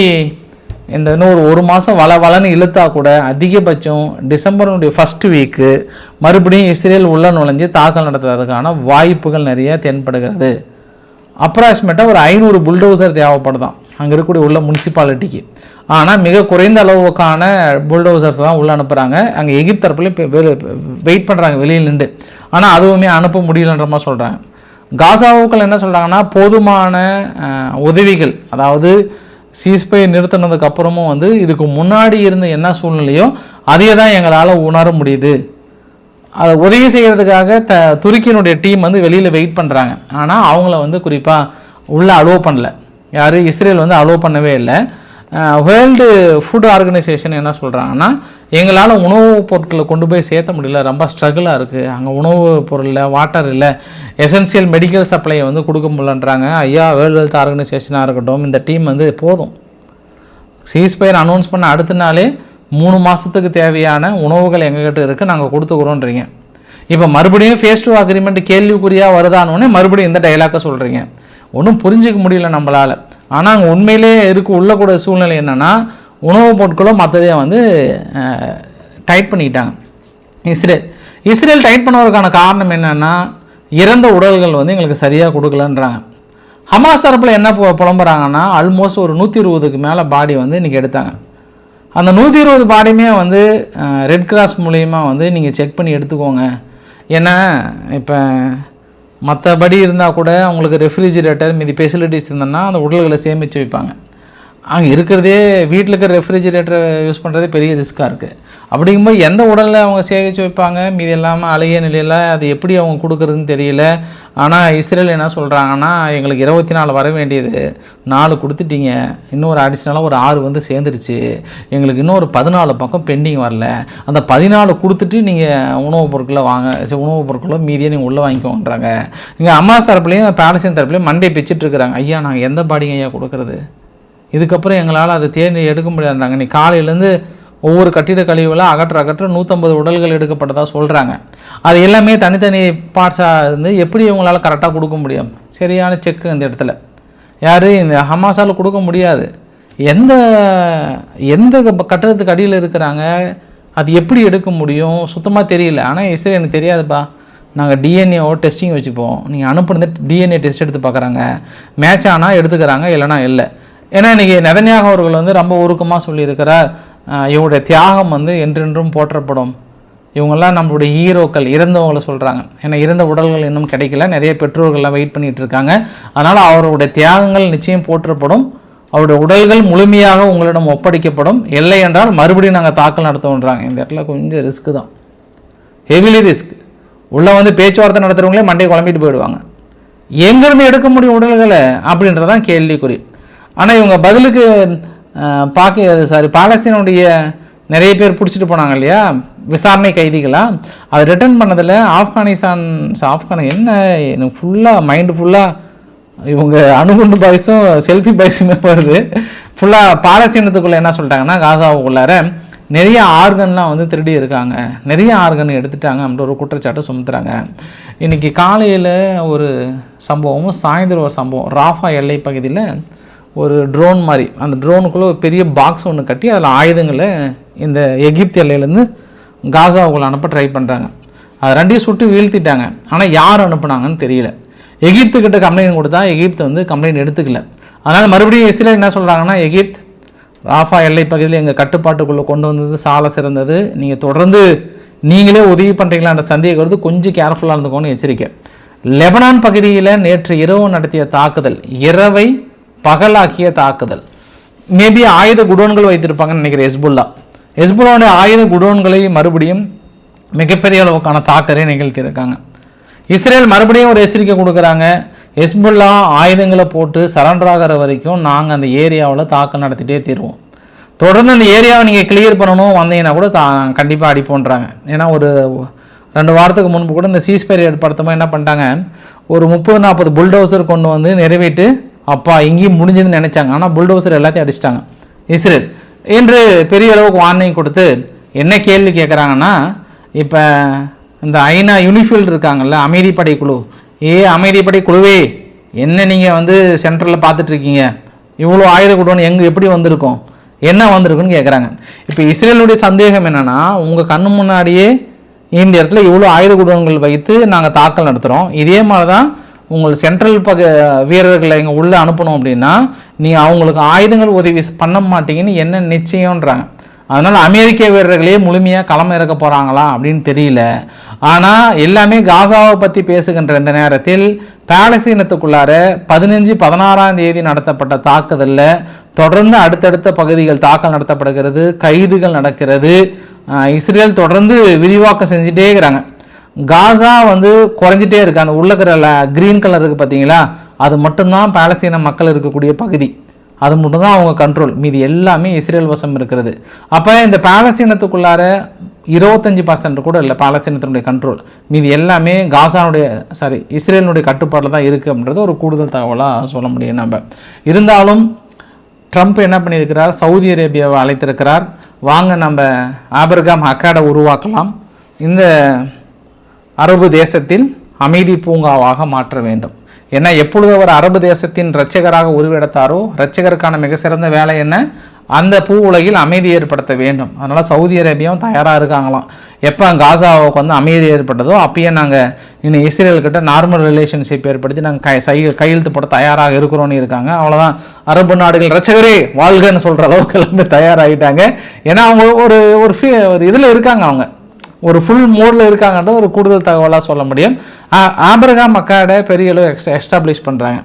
இந்த இன்னும் ஒரு மாதம் வளன்னு இழுத்தா கூட அதிகபட்சம் டிசம்பருடைய ஃபஸ்ட் வீக்கு மறுபடியும் இஸ்ரேல் உள்ள நுழைஞ்சு தாக்கல் நடத்துறதுக்கான வாய்ப்புகள் நிறைய தென்படுகிறது. அப்ராக்சிமேட்டாக ஒரு 500 புல்டோசர் தேவைப்படுதான் அங்கே இருக்கக்கூடிய உள்ள முனிசிபாலிட்டிக்கு. ஆனால் மிக குறைந்த அளவுக்கான புல்டோசர்ஸ் தான் உள்ளே அனுப்புகிறாங்க. அங்கே எகிப்து தரப்புலேயும் வெயிட் பண்ணுறாங்க வெளியில் நின்று. ஆனால் அதுவுமே அனுப்ப முடியலன்ற மாதிரி சொல்கிறாங்க. காசாவுக்கள் என்ன சொல்கிறாங்கன்னா, போதுமான உதவிகள், அதாவது சீஸ்பயர் நிறுத்தினதுக்கு அப்புறமும் வந்து இதுக்கு முன்னாடி இருந்த என்ன சூழ்நிலையோ அதையே தான் எங்களால் உணர முடியுது. அதை உதவி செய்கிறதுக்காக துருக்கியினுடைய டீம் வந்து வெளியில் வெயிட் பண்ணுறாங்க. ஆனால் அவங்கள வந்து குறிப்பாக உள்ளே அலோவ் பண்ணல. யார்? இஸ்ரேல் வந்து அலோவ் பண்ணவே இல்லை. வேர்ல்டு ஃபுட் ஆர்கனைசேஷன் என்ன சொல்கிறாங்கன்னா, எங்களால் உணவுப் பொருட்களை கொண்டு போய் சேர்த்த முடியல, ரொம்ப ஸ்ட்ரகிளாக இருக்குது, அங்கே உணவு பொருள் இல்லை, வாட்டர் இல்லை, எசென்சியல் மெடிக்கல் சப்ளையை வந்து கொடுக்க முடியலன்றாங்க. ஐயா, வேர்ல்டு ஹெல்த் ஆர்கனைசேஷனாக இருக்கட்டும், இந்த டீம் வந்து போதும், சீஸ்பயர் அனௌன்ஸ் பண்ண அடுத்த நாளே 3 மாதத்துக்கு தேவையான உணவுகள் எங்ககிட்ட இருக்குது, நாங்கள் கொடுத்துக்குறோன்றீங்க. இப்போ மறுபடியும் ஃபேஸ் 2 அக்ரிமெண்ட் கேள்விக்குறியாக வருதானோடனே மறுபடியும் இந்த டைலாக்கை சொல்கிறீங்க. ஒன்றும் புரிஞ்சிக்க முடியல நம்மளால். ஆனால் அங்கே உண்மையிலே உள்ளக்கூட சூழ்நிலை என்னென்னா, உணவுப் பொருட்களோ மற்றதே வந்து டைட் பண்ணிக்கிட்டாங்க இஸ்ரேல் டைட் பண்ணுவதற்கான காரணம் என்னென்னா, இறந்த உடல்கள் வந்து எங்களுக்கு சரியாக கொடுக்கலன்றாங்க. ஹமாஸ் தரப்பில் என்ன புலம்புறாங்கன்னா, ஆல்மோஸ்ட் ஒரு 120க்கு மேலே பாடி வந்து இன்றைக்கி எடுத்தாங்க. அந்த 120 பாடியுமே வந்து ரெட் கிராஸ் மூலயமா வந்து நீங்கள் செக் பண்ணி எடுத்துக்கோங்க. ஏன்னா இப்போ மற்றபடி இருந்தால் கூட அவங்களுக்கு ரெஃப்ரிஜிரேட்டர் மீதி ஃபெசிலிட்டிஸ் இருந்ததுன்னா அந்த உடல்களை சேமித்து வைப்பாங்க. அங்கே இருக்கிறதே வீட்டில் இருக்கிற ரெஃப்ரிஜிரேட்டரை யூஸ் பண்ணுறதே பெரிய ரிஸ்க்காக இருக்குது. அப்படிங்கும்போது எந்த உடலில் அவங்க சேமித்து வைப்பாங்க? மீதி இல்லாமல் அழுகிய நிலையில் அது எப்படி அவங்க கொடுக்குறதுன்னு தெரியல. ஆனால் இஸ்ரேல் என்ன சொல்கிறாங்கன்னா, எங்களுக்கு 24 வர வேண்டியது 4 கொடுத்துட்டீங்க, இன்னொரு அடிஷ்னலாக ஒரு 6 வந்து சேர்ந்துருச்சு, எங்களுக்கு இன்னொரு 14 பக்கம் பெண்டிங் வரல, அந்த 14 கொடுத்துட்டு நீங்கள் உணவுப் பொருட்களை உணவுப் பொருட்களோ மீதியை நீங்கள் உள்ளே வாங்கிக்கோன்றாங்க. இங்கே ஹமாஸ் தரப்புலையும் பாலஸ்தீன் தரப்புலையும் மண்டே பிச்சுட்டு இருக்கிறாங்க. ஐயா, நாங்கள் எந்த பாடிங்க ஐயா கொடுக்குறது? இதுக்கப்புறம் எங்களால் அதை தேடி எடுக்க முடியாதுன்றாங்க. நீ காலையிலேருந்து ஒவ்வொரு கட்டிட கழிவுலாம் அகற்ற 150 உடல்கள் எடுக்கப்பட்டதாக சொல்கிறாங்க. அது எல்லாமே தனித்தனி பார்ட்ஸாக இருந்து எப்படி இவங்களால் கரெக்டாக கொடுக்க முடியும்? சரியான செக்கு இந்த இடத்துல யார்? இந்த ஹமாஸால் கொடுக்க முடியாது. எந்த கட்டடத்துக்கு அடியில் இருக்கிறாங்க, அது எப்படி எடுக்க முடியும்? சுத்தமாக தெரியல. ஆனால் இஸ்ரேல் எனக்கு தெரியாதுப்பா, நாங்கள் டிஎன்ஏவோ டெஸ்டிங் வச்சுப்போம், நீங்கள் அனுப்புனது டிஎன்ஏ டெஸ்ட் எடுத்து பார்க்குறாங்க, மேட்ச் ஆனால் எடுத்துக்கிறாங்க, இல்லைனா இல்லை. ஏன்னா இன்றைக்கி நெதன்யாகு அவர்கள் வந்து ரொம்ப உருக்கமாக சொல்லியிருக்கிறார், இவங்களுடைய தியாகம் வந்து என்றென்றும் போற்றப்படும், இவங்கெல்லாம் நம்மளுடைய ஹீரோக்கள், இறந்தவங்களை சொல்கிறாங்க. ஏன்னா இறந்த உடல்கள் இன்னும் கிடைக்கல, நிறைய பெற்றோர்கள்லாம் வெயிட் பண்ணிகிட்டு இருக்காங்க. அதனால் அவருடைய தியாகங்கள் நிச்சயம் போற்றப்படும், அவருடைய உடல்கள் முழுமையாக உங்களிடம் ஒப்படைக்கப்படும், இல்லை என்றால் மறுபடியும் நாங்கள் தாக்கல் நடத்துவோன்றாங்க. இந்த இடத்துல கொஞ்சம் ரிஸ்க்கு தான், ஹெவிலி ரிஸ்க். உள்ளே வந்து பேச்சுவார்த்தை நடத்துகிறவங்களே மண்டையை குழம்பிட்டு போயிடுவாங்க. எங்கேருந்து எடுக்க முடியும் உடல்களை அப்படின்றதான் கேள்விக்குறி. ஆனால் இவங்க பதிலுக்கு பாலஸ்தீனுடைய நிறைய பேர் பிடிச்சிட்டு போனாங்க இல்லையா, விசாரணை கைதிகளாக, அதை ரிட்டர்ன் பண்ணதில் ஆப்கானிஸ்தான் என்ன எனக்கு ஃபுல்லாக மைண்டு ஃபுல்லாக இவங்க அணுகுண்டு பாய்ஸும் செல்ஃபி பாய்ஸுமே வருது. ஃபுல்லாக பாலஸ்தீனத்துக்குள்ளே என்ன சொல்லிட்டாங்கன்னா, காசாவுக்குள்ளார நிறைய ஆர்கன்லாம் வந்து திருடி இருக்காங்க, நிறைய ஆர்கன் எடுத்துட்டாங்க அப்படின்ற ஒரு குற்றச்சாட்டை சுமத்துறாங்க. இன்றைக்கி காலையில் ஒரு சம்பவமும் சாயந்தரம் ஒரு சம்பவம், ராஃபா எல்லை பகுதியில் ஒரு ட்ரோன் மாதிரி, அந்த ட்ரோனுக்குள்ளே ஒரு பெரிய பாக்ஸ் ஒன்று கட்டி அதில் ஆயுதங்களை இந்த எகிப்து எல்லையிலேருந்து காசாவுக்குள்ளே அனுப்ப ட்ரை பண்ணுறாங்க. அது ரெண்டையும் சுட்டு வீழ்த்திட்டாங்க. ஆனால் யார் அனுப்புனாங்கன்னு தெரியல. எகிப்துக்கிட்ட கம்ப்ளைண்ட் கொடுத்தா எகிப்து வந்து கம்ப்ளைண்ட் எடுத்துக்கல. அதனால் மறுபடியும் இஸ்ரேல் என்ன சொல்கிறாங்கன்னா, எகிப்த் ராஃபா எல்லை பகுதியில் எங்கள் கட்டுப்பாட்டுக்குள்ளே கொண்டு வந்தது சால சிறந்தது, நீங்கள் தொடர்ந்து நீங்களே உதவி பண்ணுறீங்களான்ற சந்தேகம் வருது, கொஞ்சம் கேர்ஃபுல்லாக இருந்துக்கோன்னு எச்சரிக்கை. லெபனான் பகுதியில் நேற்று இரவு நடத்திய தாக்குதல், இரவை பகலாக்கிய தாக்குதல். மேபி ஆயுத குடோன்கள் வைத்திருப்பாங்கன்னு நினைக்கிறேன் ஹெஸ்புல்லாவுடைய ஆயுத குடோன்களை மறுபடியும் மிகப்பெரிய அளவுக்கான தாக்கரை நிகழ்த்தியிருக்காங்க. இஸ்ரேல் மறுபடியும் ஒரு எச்சரிக்கை கொடுக்குறாங்க, ஹெஸ்புல்லா ஆயுதங்களை போட்டு சரண்டர் ஆகிற வரைக்கும் நாங்கள் அந்த ஏரியாவில் தாக்கம் நடத்திட்டே தீருவோம். தொடர்ந்து அந்த ஏரியாவை நீங்கள் கிளியர் பண்ணணும் வந்தீங்கன்னா கூட கண்டிப்பாக அடிப்போன்றாங்க. ஏன்னா ஒரு 2 வாரத்துக்கு முன்பு கூட இந்த சீஸ்பயர் ஏற்படுத்தமாக என்ன பண்ணிட்டாங்க, ஒரு 30-40 புல்டோசர் கொண்டு வந்து நிறைவேட்டு அப்பா இங்கேயும் முடிஞ்சதுன்னு நினச்சாங்க. ஆனால் புல்டோசர் எல்லாத்தையும் அடிச்சிட்டாங்க இஸ்ரேல் என்று பெரிய அளவுக்கு வார்னிங் கொடுத்து என்ன கேள்வி கேட்குறாங்கன்னா, இப்போ இந்த ஐநா யூனிஃபீல்டு இருக்காங்கல்ல அமைதிப்படை குழு, அமைதிப்படை குழுவே என்ன நீங்கள் வந்து சென்ட்ரலில் பார்த்துட்ருக்கீங்க, இவ்வளோ ஆயுத குடோன் எப்படி வந்திருக்கும், என்ன வந்திருக்குன்னு கேட்குறாங்க. இப்போ இஸ்ரேலுடைய சந்தேகம் என்னென்னா, உங்கள் கண்ணு முன்னாடியே இந்த இடத்துல இவ்வளோ ஆயுத குடோன்கள் வைத்து நாங்கள் தாக்கல் நடத்துகிறோம், இதே மாதிரி தான் உங்கள் சென்ட்ரல் வீரர்களை இங்கே உள்ளே அனுப்பணும் அப்படின்னா நீங்கள் அவங்களுக்கு ஆயுதங்கள் உதவி பண்ண மாட்டீங்கன்னு என்ன நிச்சயம்ன்றாங்க. அதனால் அமெரிக்க வீரர்களே முழுமையாக களம் இறக்க போகிறாங்களா அப்படின்னு தெரியல. ஆனால் எல்லாமே காசாவை பற்றி பேசுகின்ற இந்த நேரத்தில் பாலஸ்தீனத்துக்குள்ளார 15-16ஆம் தேதி நடத்தப்பட்ட தாக்குதலில் தொடர்ந்து அடுத்தடுத்த பகுதிகள் தாக்கல் நடத்தப்படுகிறது, கைதுகள் நடக்கிறது. இஸ்ரேல் தொடர்ந்து விரிவாக்கம் செஞ்சுட்டே இருக்கிறாங்க. காசா வந்து குறைஞ்சிட்டே இருக்கு. அந்த உள்ளக்கிற கிரீன் கலர் இருக்குது பார்த்தீங்களா, அது மட்டும்தான் பாலஸ்தீன மக்கள் இருக்கக்கூடிய பகுதி, அது மட்டும்தான் அவங்க கண்ட்ரோல், மீதி எல்லாமே இஸ்ரேல் வசம் இருக்கிறது. அப்போ இந்த பாலஸ்தீனத்துக்குள்ளார 25% கூட இல்லை பாலஸ்தீனத்தினுடைய கண்ட்ரோல், மீதி எல்லாமே காசானுடைய இஸ்ரேலினுடைய கட்டுப்பாட்டில் தான் இருக்குது அப்படின்றது ஒரு கூடுதல் தகவலாக சொல்ல முடியும். நம்ம இருந்தாலும் ட்ரம்ப் என்ன பண்ணியிருக்கிறார், சவுதி அரேபியாவை அழைத்திருக்கிறார், வாங்க நம்ம ஆபிரகாம் அக்காடை உருவாக்கலாம், இந்த அரபு தேசத்தில் அமைதி பூங்காவாக மாற்ற வேண்டும். ஏன்னா எப்பொழுது அவர் அரபு தேசத்தின் இரட்சகராக உருவெடுத்தாரோ, இரட்சகருக்கான மிக சிறந்த வேலை என்ன, அந்த பூ உலகில் அமைதி ஏற்படுத்த வேண்டும். அதனால் சவுதி அரேபியாவும் தயாராக இருக்காங்களாம். எப்போ காசாவுக்கு வந்து அமைதி ஏற்பட்டதோ அப்பயே நாங்கள் இன்னும் இஸ்ரேல்கிட்ட நார்மல் ரிலேஷன்ஷிப் ஏற்படுத்தி நாங்கள் கையெழுத்து போட தயாராக இருக்கிறோன்னு இருக்காங்க. அவ்வளோதான், அரபு நாடுகள் இரட்சகரே வாழ்கன்னு சொல்கிற அளவுக்கு எல்லாமே தயாராகிட்டாங்க. ஏன்னா அவங்க ஒரு இதில் இருக்காங்க, அவங்க ஒரு ஃபுல் மோடில் இருக்காங்கன்றது ஒரு கூடுதல் தகவலாக சொல்ல முடியும். ஆபிரகாம் அக்காடை பெரிய அளவு எஸ்டாப்ளிஷ் பண்ணுறாங்க.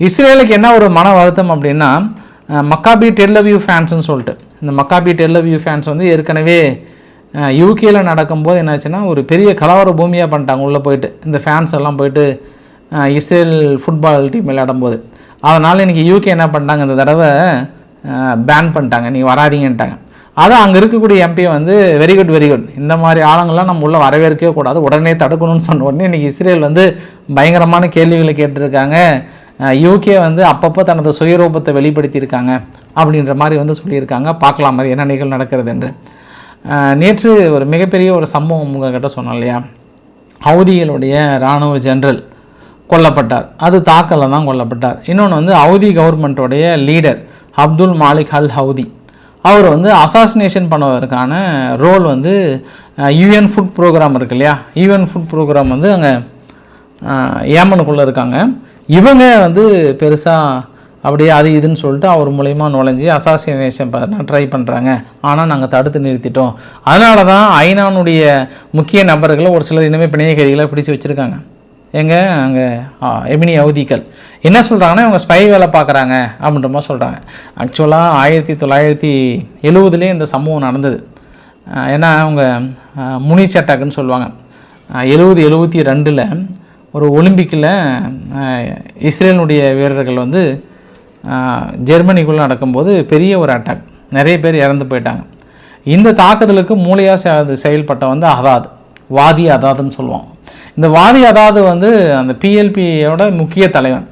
இஸ்ரேலுக்கு என்ன ஒரு மன வருத்தம் அப்படின்னா, மக்காபி டெல் அவிவ் ஃபேன்ஸ்னு சொல்லிட்டு, இந்த மக்காபி டெல் அவிவ் ஃபேன்ஸ் வந்து ஏற்கனவே யூகேல நடக்கும்போது என்னாச்சுன்னா ஒரு பெரிய கலவர பூமியாக பண்ணிட்டாங்க. உள்ளே போயிட்டு இந்த ஃபேன்ஸ் எல்லாம் போயிட்டு இஸ்ரேல் ஃபுட்பால் டீம் விளையாடும்போது, அதனால் இன்றைக்கி யூகே என்ன பண்ணிட்டாங்க, இந்த தடவை பேன் பண்ணிட்டாங்க, நீங்கள் வராதிங்கன்ட்டாங்க. அதான் அங்கே இருக்கக்கூடிய எம்பி வந்து வெரி குட் இந்த மாதிரி ஆளுங்கள்லாம் நம்ம உள்ளே வரவேற்கவே கூடாது, உடனே தடுக்கணும்னு சொன்ன உடனே இன்றைக்கி இஸ்ரேல் வந்து பயங்கரமான கேள்விகளை கேட்டிருக்காங்க. யூகே வந்து அப்பப்போ தனது சுயரூபத்தை வெளிப்படுத்தியிருக்காங்க அப்படின்ற மாதிரி வந்து சொல்லியிருக்காங்க. பார்க்கலாம் அது என்ன நிகழ்வு நடக்கிறது என்று. நேற்று ஒரு மிகப்பெரிய ஒரு சம்பவம் உங்ககிட்ட சொன்னோம் இல்லையா, ஹவுதிகளுடைய இராணுவ ஜெனரல் கொல்லப்பட்டார், அது தாக்கலில் தான் கொல்லப்பட்டார். இன்னொன்று வந்து ஹவுதி கவர்மெண்ட்டோடைய leader Abdul Malik al Houthi, அவர் வந்து அசாசினேஷன் பண்ணுவதற்கான ரோல் வந்து யூஎன் ஃபுட் ப்ரோக்ராம் இருக்கு இல்லையா, யூஎன் ஃபுட் ப்ரோக்ராம் வந்து அங்கே ஏமனுக்குள்ளே இருக்காங்க. இவங்க வந்து பெருசாக அப்படியே அது இதுன்னு சொல்லிட்டு அவர் மூலயமா நுழைஞ்சி அசாசினேஷன் ட்ரை பண்ணுறாங்க. ஆனால் நாங்கள் தடுத்து நிறுத்திட்டோம். அதனால தான் ஐநானுடைய முக்கிய நபர்களை ஒரு சிலர் இனிமேல் பிணைய கைதிகளை பிடிச்சி வச்சுருக்காங்க. எங்கே அங்கே எமினி ஹவுதிகள் என்ன சொல்கிறாங்கன்னா, இவங்க ஸ்பை வேலை பார்க்குறாங்க அப்படின்ற மாதிரி சொல்கிறாங்க. ஆக்சுவலாக 1970 இந்த சம்பவம் நடந்தது. ஏன்னா அவங்க முனிச் அட்டாக்குன்னு சொல்லுவாங்க. 1972 ஒரு ஒலிம்பிக்கில் இஸ்ரேலுடைய வீரர்கள் வந்து ஜெர்மனிக்குள்ளே நடக்கும்போது பெரிய ஒரு அட்டாக், நிறைய பேர் இறந்து போயிட்டாங்க. இந்த தாக்குதலுக்கு மூளையாக செயல்பட்ட வந்து வாதி அதாதுன்னு சொல்லுவாங்க. இந்த வாதி அதாவது வந்து அந்த பிஎல்பியோட முக்கிய தலைவன்.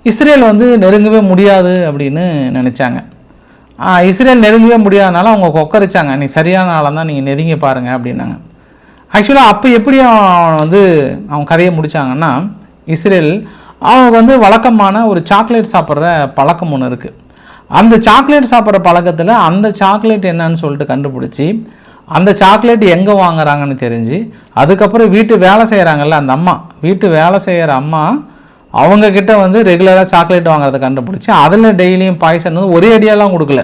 இஸ்ரேல் வந்து நெருங்கவே முடியாது அப்படின்னு நினச்சாங்க. இஸ்ரேல் நெருங்கவே முடியாதனால அவங்க கொக்கரிச்சாங்க, நீ சரியான ஆளாக தான் நீங்கள் நெருங்கி பாருங்கள் அப்படின்னாங்க. ஆக்சுவலாக அப்போ எப்படி வந்து அவங்க கதையை முடித்தாங்கன்னா, இஸ்ரேல் அவங்க வந்து வழக்கமான ஒரு சாக்லேட் சாப்பிட்ற பழக்கம் ஒன்று இருக்குது. அந்த சாக்லேட் சாப்பிட்ற பழக்கத்தில் அந்த சாக்லேட் என்னன்னு சொல்லிட்டு கண்டுபிடிச்சி அந்த சாக்லேட் எங்கே வாங்குறாங்கன்னு தெரிஞ்சு அதுக்கப்புறம் வீட்டு வேலை செய்கிறாங்கல்ல அந்த அம்மா, வீட்டு வேலை செய்கிற அம்மா அவங்கக்கிட்ட வந்து ரெகுலராக சாக்லேட் வாங்குறத கண்டுபிடிச்சி அதில் டெய்லியும் பாய்சன் வந்து ஒரே அடியாலாம் கொடுக்கல,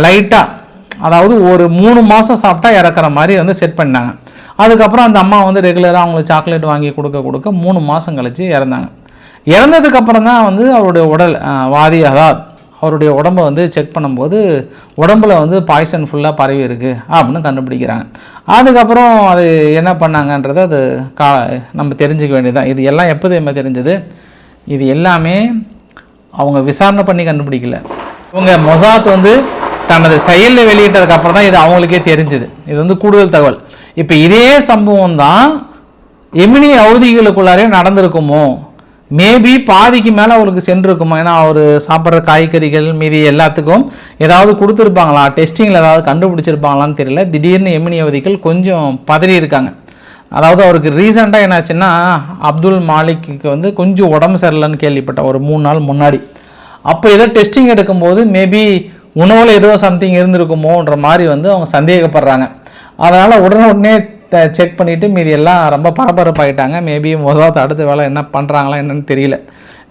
லைட்டாக, அதாவது ஒரு 3 மாதம் சாப்பிட்டா இறக்குற மாதிரி வந்து செட் பண்ணாங்க. அதுக்கப்புறம் அந்த அம்மா வந்து ரெகுலராக அவங்களுக்கு சாக்லேட் வாங்கி கொடுக்க 3 மாதம் கழித்து இறந்தாங்க. இறந்ததுக்கப்புறம் தான் வந்து அவருடைய உடல் வாதி அதாவது அவருடைய உடம்பை வந்து செக் பண்ணும்போது உடம்பில் வந்து பாய்சன் ஃபுல்லாக பரவி இருக்குது அப்படின்னு கண்டுபிடிக்கிறாங்க. அதுக்கப்புறம் அது என்ன பண்ணாங்கன்றது அது நம்ம தெரிஞ்சுக்க வேண்டியதுதான். இது எல்லாம் எப்போ தெரிஞ்சது? இது எல்லாமே அவங்க விசாரணை பண்ணி கண்டுபிடிக்கல. இவங்க மொசாத் வந்து தனது செயலில் வெளியிட்டதுக்கப்புறம் தான் இது அவங்களுக்கே தெரிஞ்சுது. இது வந்து கூடுதல் தகவல். இப்போ இதே சம்பவம் தான் எமினி அவதிகளுக்குள்ளாரே நடந்திருக்குமோ, மேபி பாதிக்கு மேலே அவருக்கு சென்றிருக்குமோ. ஏன்னா அவர் சாப்பிட்ற காய்கறிகள் மீதி எல்லாத்துக்கும் ஏதாவது கொடுத்துருப்பாங்களா, டெஸ்டிங்கில் ஏதாவது கண்டுபிடிச்சிருப்பாங்களான்னு தெரியல. திடீர்னு எமினி அவதிகள் கொஞ்சம் பதறி இருக்காங்க. அதாவது அவருக்கு ரீசெண்டாக என்னாச்சுன்னா அப்துல் மாலிக்கு வந்து கொஞ்சம் உடம்பு சரியில்லைன்னு கேள்விப்பட்டேன் ஒரு 3 நாள் முன்னாடி. அப்போ ஏதோ டெஸ்டிங் எடுக்கும்போது மேபி உணவில் ஏதோ சம்திங் இருந்திருக்குமோன்ற மாதிரி வந்து அவங்க சந்தேகப்படுறாங்க. அதனால் உடனே செக் பண்ணிவிட்டு மீதி எல்லாம் ரொம்ப பரபரப்பாயிட்டாங்க. மேபி மொசாத் அடுத்த வேலை என்ன பண்ணுறாங்களா என்னன்னு தெரியல.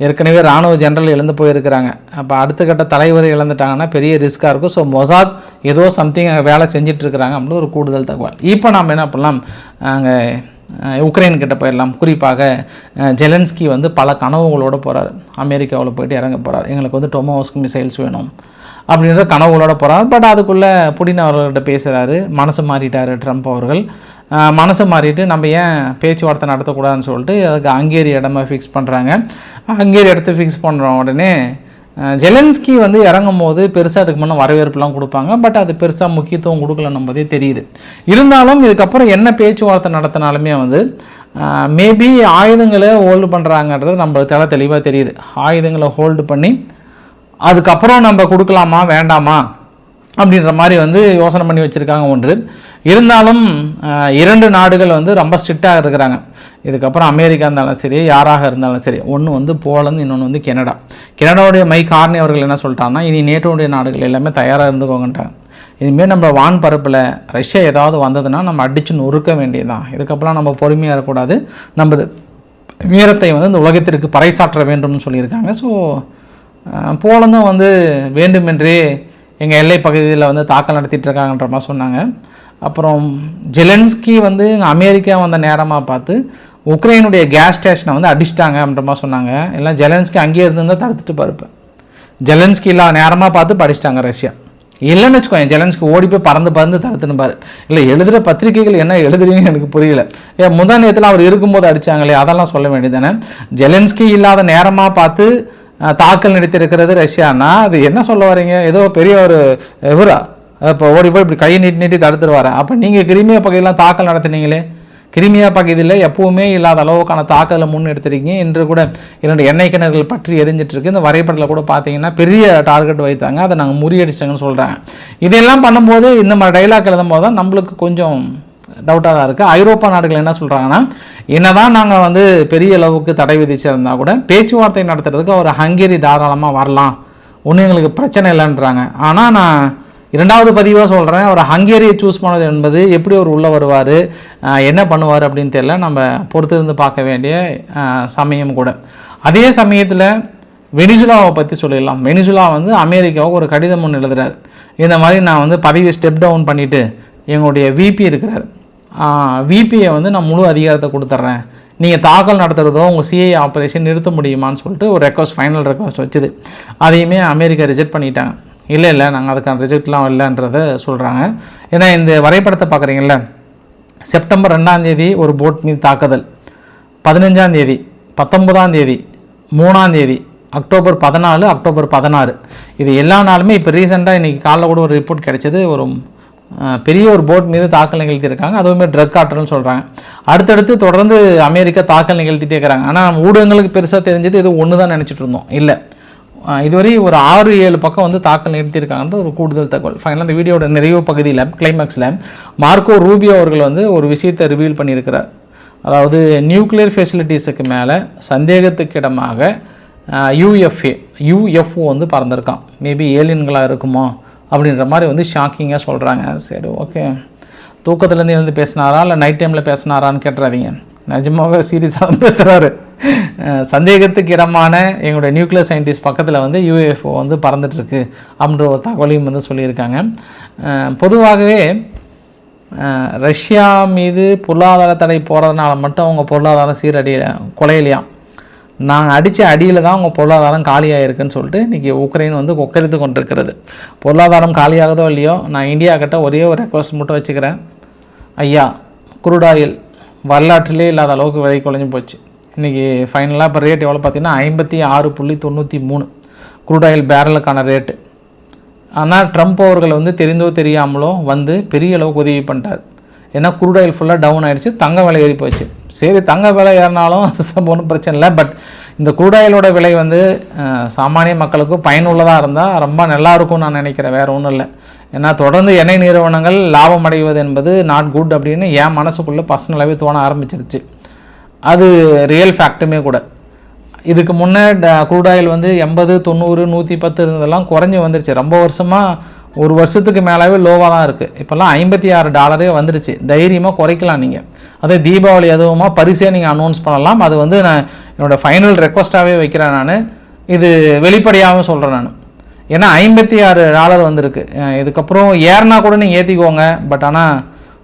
ஏற்கனவே இராணுவ ஜெனரல் இழந்து போயிருக்கிறாங்க. அப்போ அடுத்த கட்ட தலைவர் இழந்துட்டாங்கன்னா பெரிய ரிஸ்க்காக இருக்கும். ஸோ மொசாத் ஏதோ சம்திங் வேலை செஞ்சிட்ருக்கிறாங்க அப்படின்னு ஒரு கூடுதல் தகவல். இப்போ நாம் என்ன பண்ணலாம், அங்கே உக்ரைன் கிட்ட போயிடலாம். குறிப்பாக ஜெலன்ஸ்கி வந்து பல கனவுகளோடு போகிறார். அமெரிக்காவில் போயிட்டு இறங்க போகிறார். எங்களுக்கு வந்து டொமோஸ்க் மிசைல்ஸ் வேணும் அப்படின்ற கனவுகளோட போகிறார். பட் அதுக்குள்ளே புடின் அவர்கள்ட்ட பேசுகிறாரு. மனசு மாறிட்டார் ட்ரம்ப் அவர்கள். மனசை மாறிட்டு நம்ம ஏன் பேச்சுவார்த்தை நடத்தக்கூடாதுன்னு சொல்லிட்டு அதுக்கு ஹங்கேரி இடமா ஃபிக்ஸ் பண்ணுறாங்க. ஹங்கேரி இடத்த ஃபிக்ஸ் பண்ணுற உடனே ஜெலன்ஸ்கி வந்து இறங்கும் போது பெருசாக அதுக்கு முன்னே வரவேற்புலாம் கொடுப்பாங்க. பட் அது பெருசாக முக்கியத்துவம் கொடுக்கல நம்பதே தெரியுது. இருந்தாலும் இதுக்கப்புறம் என்ன பேச்சுவார்த்தை நடத்தினாலுமே வந்து மேபி ஆயுதங்களை ஹோல்டு பண்ணுறாங்கன்றது நம்ம தெளிவாக தெரியுது. ஆயுதங்களை ஹோல்டு பண்ணி அதுக்கப்புறம் நம்ம கொடுக்கலாமா வேண்டாமா அப்படின்ற மாதிரி வந்து யோசனை பண்ணி வச்சுருக்காங்க ஒன்று. இருந்தாலும் 2 நாடுகள் வந்து ரொம்ப ஸ்ட்ரிக்டாக இருக்கிறாங்க. இதுக்கப்புறம் அமெரிக்கா இருந்தாலும் சரி, யாராக இருந்தாலும் சரி, ஒன்று வந்து போலந்து, இன்னொன்று வந்து கனடா. கனடாவுடைய மைக் கார்னி அவர்கள் என்ன சொல்லிட்டாங்கன்னா, இனி நேட்டோடைய நாடுகள் எல்லாமே தயாராக இருந்துக்கோங்கன்ட்டாங்க. இதுமாரி நம்ம வான் பரப்பில் ரஷ்யா ஏதாவது வந்ததுன்னா நம்ம அடித்து நொறுக்க வேண்டியதுதான். இதுக்கப்புறம் நம்ம பொறுமையாக இருக்கக்கூடாது, நம்ம வீரத்தை வந்து இந்த உலகத்திற்கு பறைசாற்ற வேண்டும்னு சொல்லியிருக்காங்க. ஸோ போலந்தும் வந்து வேண்டுமென்றே எங்கள் எல்லை பகுதியில் வந்து தாக்கல் நடத்திட்டு இருக்காங்கன்ற மாதிரி சொன்னாங்க. அப்புறம் ஜெலன்ஸ்கி வந்து அமெரிக்கா வந்த நேரமாக பார்த்து உக்ரைனுடைய கேஸ் ஸ்டேஷனை வந்து அடிச்சிட்டாங்க அப்படின்ற மாதிரி சொன்னாங்க. எல்லாம் ஜெலன்ஸ்கி அங்கேயே இருந்தால் தடுத்துட்டு பாருப்பேன். ஜெலன்ஸ்கி இல்லாத நேரமாக பார்த்து படிச்சிட்டாங்க ரஷ்யா. இல்லைன்னு வச்சுக்கோங்க, ஜெலன்ஸ்கி ஓடி போய் பறந்து தடுத்துன்னு பாரு. இல்லை எழுதுகிற பத்திரிகைகள் என்ன எழுதுறீங்கன்னு எனக்கு புரியல. முந்தா நேரத்தில் அவர் இருக்கும்போது அடித்தாங்களே அதெல்லாம் சொல்ல வேண்டியதானே. ஜெலன்ஸ்கி இல்லாத நேரமாக பார்த்து தாக்கல் நடத்தியிருக்கிறது ரஷ்யானா அது என்ன சொல்ல வரீங்க? ஏதோ பெரிய ஒரு இவரா இப்போ ஓடி போய் இப்படி கையை நீட்டி தடுத்துருவார். அப்போ நீங்கள் கிரிமியா பகுதியெல்லாம் தாக்கல் நடத்தினீங்களே, கிரிமியா பகுதியில் எப்பவுமே இல்லாத அளவுக்கான தாக்கலை முன்னெடுத்துருக்கீங்க. இன்று கூட 2 எண்ணெய் கிணறுகள் பற்றி எரிஞ்சிட்ருக்கு. இந்த வரைபடத்தில் கூட பார்த்தீங்கன்னா பெரிய டார்கெட் வைத்தாங்க, அதை நாங்கள் முறியடிச்சாங்கன்னு சொல்கிறாங்க. இதெல்லாம் பண்ணும்போது இந்த மாதிரி டைலாக் எழுதும் போது தான் நம்மளுக்கு கொஞ்சம் டவுட்டாக தான் இருக்குது. ஐரோப்பா நாடுகள் என்ன சொல்கிறாங்கன்னா, என்னதான் நாங்கள் வந்து பெரிய அளவுக்கு தடை விதிச்சிருந்தா கூட பேச்சுவார்த்தை நடத்துறதுக்கு அவர் ஹங்கேரி தாராளமாக வரலாம், ஒன்றும் எங்களுக்கு பிரச்சனை இல்லைன்றாங்க. ஆனால் நான் 2வது பதிவாக சொல்கிறேன், அவர் ஹங்கேரியை சூஸ் பண்ணது என்பது எப்படி அவர் உள்ளே வருவார், என்ன பண்ணுவார் அப்படின்னு தெரியல. நம்ம பொறுத்திருந்து பார்க்க வேண்டிய சமயம் கூட. அதே சமயத்தில் வெனிசுலாவை பற்றி சொல்லிடலாம். வெனிசுலா வந்து அமெரிக்காவுக்கு ஒரு கடிதம் ஒன்று எழுதுறாரு. இந்த மாதிரி நான் வந்து பதவி ஸ்டெப் டவுன் பண்ணிவிட்டு எங்களுடைய விபி இருக்கிறார், விபியை வந்து நான் முழு அதிகாரத்தை கொடுத்துட்றேன், நீங்கள் தாக்கல் நடத்துகிறதோ உங்கள் சிஐ ஆப்ரேஷன் நிறுத்த முடியுமான்னு சொல்லிட்டு ஒரு ரெக்வஸ்ட், ஃபைனல் ரெக்வஸ்ட் வச்சுது. அதையுமே அமெரிக்கா ரிஜெக்ட் பண்ணிட்டாங்க. இல்லை நாங்கள் அதுக்கான ரிஜெக்ட்லாம் இல்லைன்றதை சொல்கிறாங்க. ஏன்னா இந்த வரைபடத்தை பார்க்குறீங்கள, செப்டம்பர் 2ஆம் தேதி ஒரு போட் மீது தாக்குதல், 15ஆம் தேதி, 19ஆம் தேதி, 3ஆம் தேதி, அக்டோபர் 14, அக்டோபர் 16, இது எல்லா நாளுமே இப்போ ரீசெண்டாக இன்றைக்கி காலைல கூட ஒரு ரிப்போர்ட் கிடைச்சது. ஒரு பெரிய ஒரு போட் மீது தாக்கல் நிகழ்த்தியிருக்காங்க. அதுவுமே ட்ரக் ஆர்டர்னு சொல்கிறாங்க. அடுத்தடுத்து தொடர்ந்து அமெரிக்கா தாக்கல் நிகழ்த்திட்டே இருக்கிறாங்க. ஆனால் ஊடகங்களுக்கு பெருசாக தெரிஞ்சது இது ஒன்று தான் நினச்சிட்டு இருந்தோம். இல்லை, இதுவரை ஒரு 6-7 பக்கம் வந்து தாக்கல் நிறுத்தியிருக்காங்கன்ற ஒரு கூடுதல் தகவல். ஃபைனலாக இந்த வீடியோட நிறைவு பகுதியில் கிளைமேக்ஸில் மார்க்கோ ரூபியோ அவர்கள் வந்து ஒரு விஷயத்தை ரிவீல் பண்ணியிருக்கிறார். அதாவது நியூக்ளியர் ஃபெசிலிட்டிஸுக்கு மேலே சந்தேகத்துக்கிடமாக யூஎஃப்ஓ வந்து பறந்துருக்கான். மேபி ஏலியன்களாக இருக்குமோ அப்படின்ற மாதிரி வந்து ஷாக்கிங்காக சொல்கிறாங்க. சரி, ஓகே. தூக்கத்துலேருந்து எழுந்து பேசினாரா இல்லை நைட் டைமில் பேசினாரான்னு கேட்டுறாதீங்க. நிஜமாகவே சீரியஸாக தான் பேசுகிறாரு. சந்தேகத்துக்கு இடமான எங்களுடைய நியூக்ளியர் சயின்டிஸ்ட் பக்கத்தில் வந்து யூஎஃப்ஓ வந்து பறந்துட்டுருக்கு அப்படின்ற ஒரு தகவலையும் வந்து சொல்லியிருக்காங்க. பொதுவாகவே ரஷ்யா மீது பொருளாதார தடை போகிறதுனால மட்டும் அவங்க பொருளாதாரம் குலையிலையாம். நாங்கள் அடித்த அடியில் தான் அவங்க பொருளாதாரம் காலியாக இருக்குன்னு சொல்லிட்டு இன்றைக்கி உக்ரைன் வந்து கொக்கரித்து கொண்டிருக்கிறது. பொருளாதாரம் காலியாகுதோ இல்லையோ, நான் இந்தியா கிட்ட ஒரே ஒரு ரெக்வஸ்ட் மட்டும் வச்சுக்கிறேன். ஐயா, குரூட் ஆயில் வரலாற்றிலே இல்லாத அளவுக்கு விலை குறைஞ்சி போச்சு. இன்றைக்கி ஃபைனலாக இப்போ ரேட் எவ்வளோ பார்த்தீங்கன்னா 56.93 குரூட் ஆயில் பேரலுக்கான ரேட்டு. ஆனால் ட்ரம்ப் அவர்கள் வந்து தெரிந்தோ தெரியாமலோ வந்து பெரிய அளவுக்கு உதவி பண்ணிட்டார். ஏன்னா குரூட் ஆயில் ஃபுல்லாக டவுன் ஆகிடுச்சு, தங்க விலை ஏறி போச்சு. சரி, தங்க விலை ஏறினாலும் அது ஒன்றும் பிரச்சனை இல்லை. பட் இந்த குரூட் ஆயிலோட விலை வந்து சாமானிய மக்களுக்கு பயனுள்ளதாக இருந்தால் ரொம்ப நல்லாயிருக்கும்னு நான் நினைக்கிறேன். வேறு ஒன்றும் இல்லை. ஏன்னா தொடர்ந்து எண்ணெய் நிறுவனங்கள் லாபம் அடைவது என்பது நாட் குட் அப்படின்னு என் மனசுக்குள்ளே பர்சனலாகவே தோண ஆரம்பிச்சிருச்சு. அது ரியல் ஃபேக்ட்டுமே கூட. இதுக்கு முன்னே குரூட் ஆயில் வந்து 80, 90, 110 இருந்ததெல்லாம் குறைஞ்சி வந்துருச்சு. ரொம்ப வருஷமாக ஒரு வருஷத்துக்கு மேலாவே லோவாக தான் இருக்குது. இப்போல்லாம் $56 வந்துருச்சு. தைரியமாக குறைக்கலாம் நீங்கள். அதே தீபாவளி அதுவுமா பரிசே நீங்கள் அனௌன்ஸ் பண்ணலாம். அது வந்து நான் என்னோடய ஃபைனல் ரெக்வஸ்ட்டாகவே வைக்கிறேன். நான் இது வெளிப்படையாகவும் சொல்கிறேன். நான் ஏன்னா $56 வந்திருக்கு. இதுக்கப்புறம் ஏறினா கூட நீங்கள் ஏற்றிக்கோங்க. பட் ஆனால்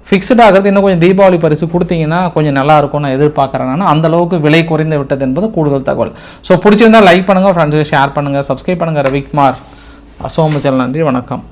ஃபிக்ஸ்ட் ஆகிறது இன்னும் கொஞ்சம் தீபாவளி பரிசு கொடுத்தீங்கன்னா கொஞ்சம் நல்லாயிருக்கும் நான் எதிர்பார்க்குறேன். நான் அந்தளவுக்கு விலை குறைந்து விட்டது என்பது கூடுதல் தகவல். ஸோ பிடிச்சிருந்தால் லைக் பண்ணுங்கள், ஃப்ரெண்ட்ஸுக்கு ஷேர் பண்ணுங்கள், சப்ஸ்கிரைப் பண்ணுங்கள். ரவிக்குமார், சோமச்சல். நன்றி, வணக்கம்.